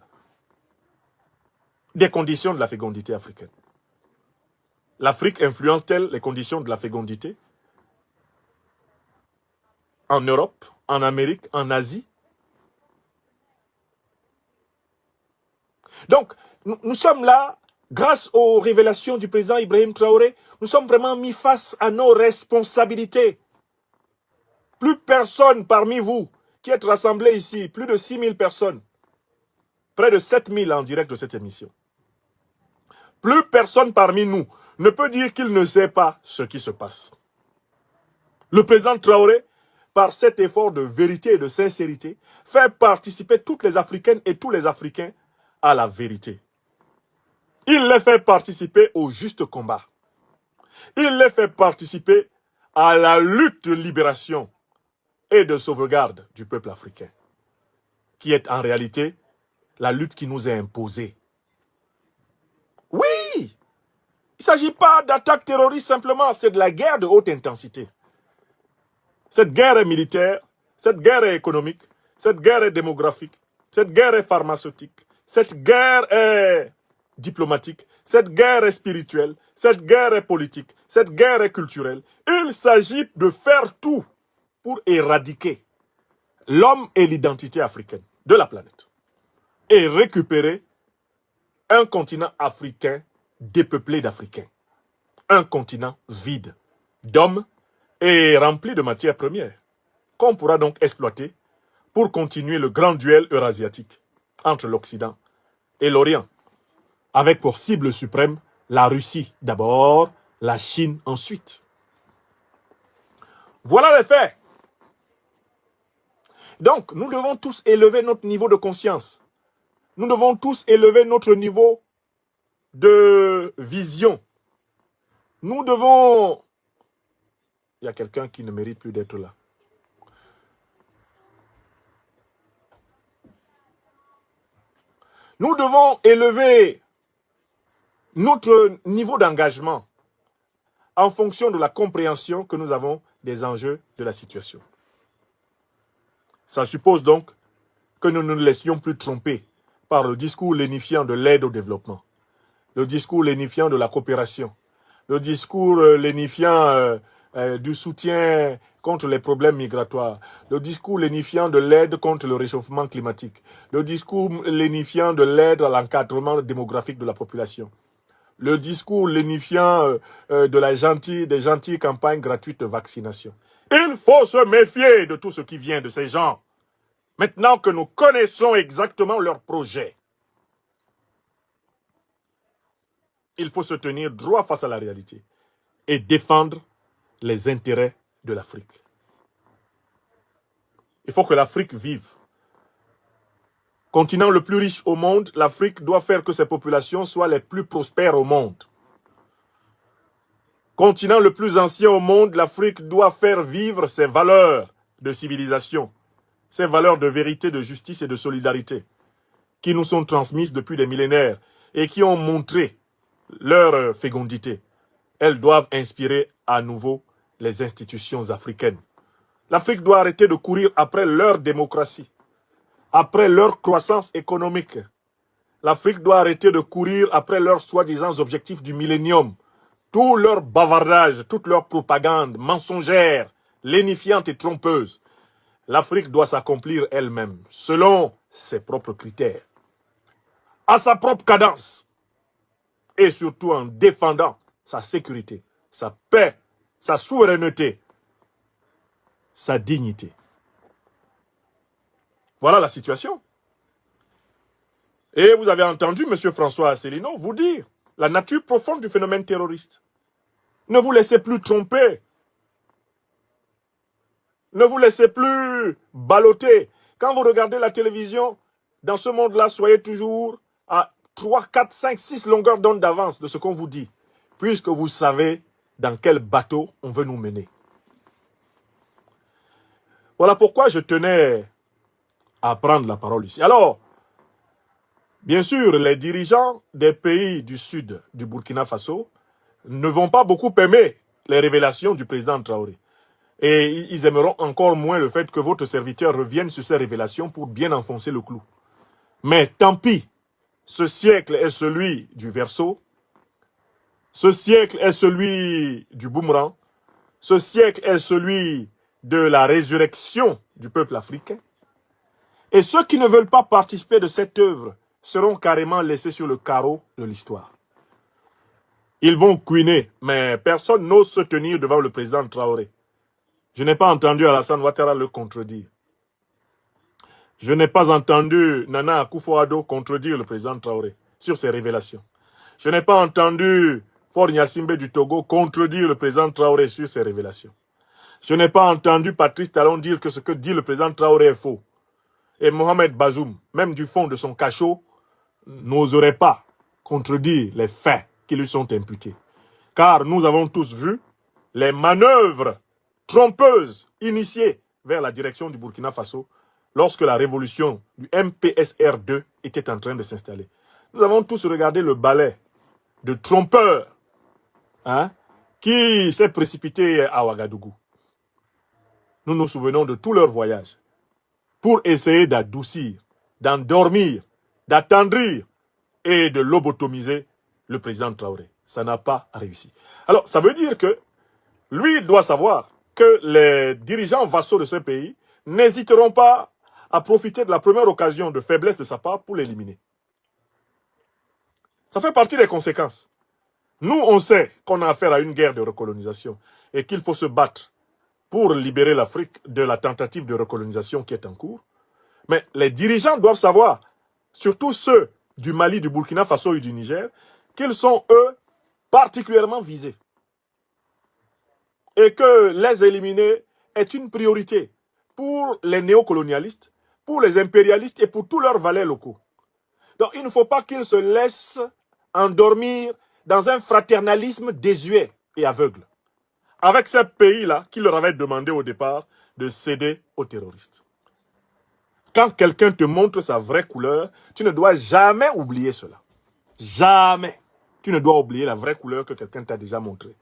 des conditions de la fécondité africaine? L'Afrique influence-t-elle les conditions de la fécondité? En Europe, en Amérique, en Asie? Donc, nous sommes là, grâce aux révélations du président Ibrahim Traoré, nous sommes vraiment mis face à nos responsabilités. Plus personne parmi vous qui êtes rassemblés ici, plus de 6 000 personnes, près de 7 000 en direct de cette émission. Plus personne parmi nous ne peut dire qu'il ne sait pas ce qui se passe. Le président Traoré, par cet effort de vérité et de sincérité, fait participer toutes les Africaines et tous les Africains à la vérité. Il les fait participer au juste combat. Il les fait participer à la lutte de libération et de sauvegarde du peuple africain, qui est en réalité la lutte qui nous est imposée. Oui, il ne s'agit pas d'attaque terroriste simplement, c'est de la guerre de haute intensité. Cette guerre est militaire, cette guerre est économique, cette guerre est démographique, cette guerre est pharmaceutique, cette guerre est diplomatique, cette guerre est spirituelle, cette guerre est politique, cette guerre est culturelle. Il s'agit de faire tout pour éradiquer l'homme et l'identité africaine de la planète et récupérer un continent africain dépeuplé d'Africains, un continent vide d'hommes et rempli de matières premières, qu'on pourra donc exploiter pour continuer le grand duel eurasiatique entre l'Occident et l'Orient, avec pour cible suprême la Russie d'abord, la Chine ensuite. Voilà les faits. Donc, nous devons tous élever notre niveau de conscience. Nous devons tous élever notre niveau de vision. Nous devons... Il y a quelqu'un qui ne mérite plus d'être là. Nous devons élever notre niveau d'engagement en fonction de la compréhension que nous avons des enjeux de la situation. Ça suppose donc que nous ne nous laissions plus tromper par le discours lénifiant de l'aide au développement, le discours lénifiant de la coopération, le discours lénifiant du soutien contre les problèmes migratoires, le discours lénifiant de l'aide contre le réchauffement climatique, le discours lénifiant de l'aide à l'encadrement démographique de la population, le discours lénifiant des gentilles campagnes gratuites de vaccination. Il faut se méfier de tout ce qui vient de ces gens, maintenant que nous connaissons exactement leurs projets. Il faut se tenir droit face à la réalité et défendre les intérêts de l'Afrique. Il faut que l'Afrique vive. Continent le plus riche au monde, l'Afrique doit faire que ses populations soient les plus prospères au monde. Continent le plus ancien au monde, l'Afrique doit faire vivre ses valeurs de civilisation, ses valeurs de vérité, de justice et de solidarité, qui nous sont transmises depuis des millénaires et qui ont montré leur fécondité. Elles doivent inspirer à nouveau les institutions africaines. L'Afrique doit arrêter de courir après leur démocratie, après leur croissance économique. L'Afrique doit arrêter de courir après leurs soi-disant objectifs du millénium. Tout leur bavardage, toute leur propagande mensongère, lénifiante et trompeuse. L'Afrique doit s'accomplir elle-même, selon ses propres critères, à sa propre cadence, et surtout en défendant sa sécurité, sa paix, sa souveraineté, sa dignité. Voilà la situation. Et vous avez entendu M. François Asselineau vous dire la nature profonde du phénomène terroriste. Ne vous laissez plus tromper. Ne vous laissez plus balloter. Quand vous regardez la télévision, dans ce monde-là, soyez toujours à 3, 4, 5, 6 longueurs d'onde d'avance de ce qu'on vous dit, puisque vous savez dans quel bateau on veut nous mener. Voilà pourquoi je tenais à prendre la parole ici. Alors, bien sûr, les dirigeants des pays du sud du Burkina Faso ne vont pas beaucoup aimer les révélations du président Traoré. Et ils aimeront encore moins le fait que votre serviteur revienne sur ces révélations pour bien enfoncer le clou. Mais tant pis, ce siècle est celui du verseau, ce siècle est celui du boomerang, ce siècle est celui de la résurrection du peuple africain. Et ceux qui ne veulent pas participer de cette œuvre seront carrément laissés sur le carreau de l'histoire. Ils vont couiner, mais personne n'ose se tenir devant le président Traoré. Je n'ai pas entendu Alassane Ouattara le contredire. Je n'ai pas entendu Nana Akufo-Addo contredire le président Traoré sur ses révélations. Je n'ai pas entendu Faure Gnassingbé du Togo contredire le président Traoré sur ses révélations. Je n'ai pas entendu Patrice Talon dire que ce que dit le président Traoré est faux. Et Mohamed Bazoum, même du fond de son cachot, n'oserait pas contredire les faits qui lui sont imputés. Car nous avons tous vu les manœuvres trompeuse initiée vers la direction du Burkina Faso lorsque la révolution du MPSR2 était en train de s'installer. Nous avons tous regardé le ballet de trompeurs qui s'est précipité à Ouagadougou. Nous nous souvenons de tout leur voyage pour essayer d'adoucir, d'endormir, d'attendrir et de lobotomiser le président Traoré. Ça n'a pas réussi. Alors, ça veut dire que lui doit savoir que les dirigeants vassaux de ce pays n'hésiteront pas à profiter de la première occasion de faiblesse de sa part pour l'éliminer. Ça fait partie des conséquences. Nous, on sait qu'on a affaire à une guerre de recolonisation et qu'il faut se battre pour libérer l'Afrique de la tentative de recolonisation qui est en cours. Mais les dirigeants doivent savoir, surtout ceux du Mali, du Burkina Faso et du Niger, qu'ils sont, eux, particulièrement visés. Et que les éliminer est une priorité pour les néocolonialistes, pour les impérialistes et pour tous leurs valets locaux. Donc il ne faut pas qu'ils se laissent endormir dans un fraternalisme désuet et aveugle, avec ces pays-là qui leur avaient demandé au départ de céder aux terroristes. Quand quelqu'un te montre sa vraie couleur, tu ne dois jamais oublier cela. Jamais. Tu ne dois oublier la vraie couleur que quelqu'un t'a déjà montrée.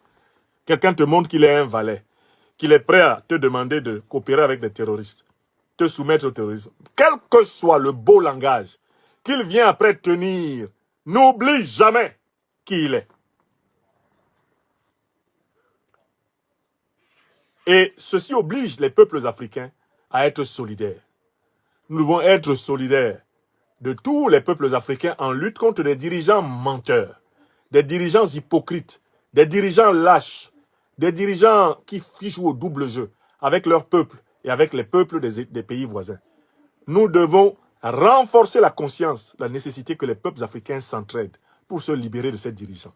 Quelqu'un te montre qu'il est un valet, qu'il est prêt à te demander de coopérer avec des terroristes, te soumettre au terrorisme. Quel que soit le beau langage qu'il vient après tenir, n'oublie jamais qui il est. Et ceci oblige les peuples africains à être solidaires. Nous devons être solidaires de tous les peuples africains en lutte contre des dirigeants menteurs, des dirigeants hypocrites, des dirigeants lâches, des dirigeants qui jouent au double jeu avec leur peuple et avec les peuples des pays voisins. Nous devons renforcer la conscience, la nécessité que les peuples africains s'entraident pour se libérer de ces dirigeants.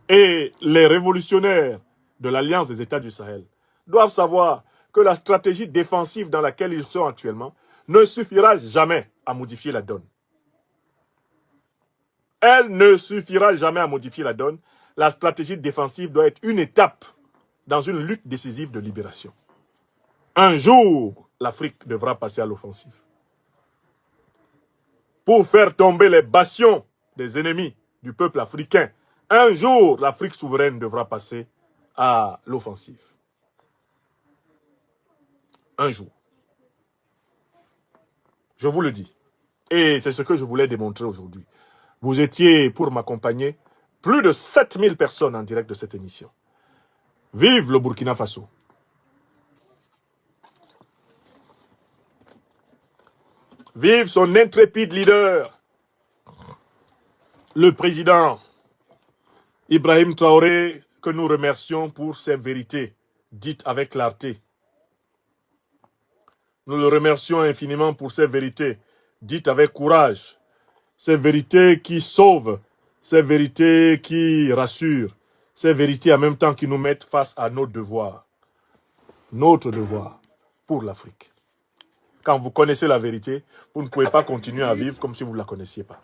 Et les révolutionnaires de l'Alliance des États du Sahel doivent savoir que la stratégie défensive dans laquelle ils sont actuellement ne suffira jamais à modifier la donne. Elle ne suffira jamais à modifier la donne. La stratégie défensive doit être une étape dans une lutte décisive de libération. Un jour, l'Afrique devra passer à l'offensive. Pour faire tomber les bastions des ennemis du peuple africain, un jour, l'Afrique souveraine devra passer à l'offensive. Un jour. Je vous le dis. Et c'est ce que je voulais démontrer aujourd'hui. Vous étiez, pour m'accompagner, plus de 7000 personnes en direct de cette émission. Vive le Burkina Faso. Vive son intrépide leader, le président Ibrahim Traoré, que nous remercions pour ses vérités dites avec clarté. Nous le remercions infiniment pour ses vérités dites avec courage, ces vérités qui sauvent, ces vérités qui rassurent, ces vérités en même temps qui nous mettent face à nos devoirs. Notre devoir pour l'Afrique. Quand vous connaissez la vérité, vous ne pouvez pas continuer à vivre comme si vous ne la connaissiez pas.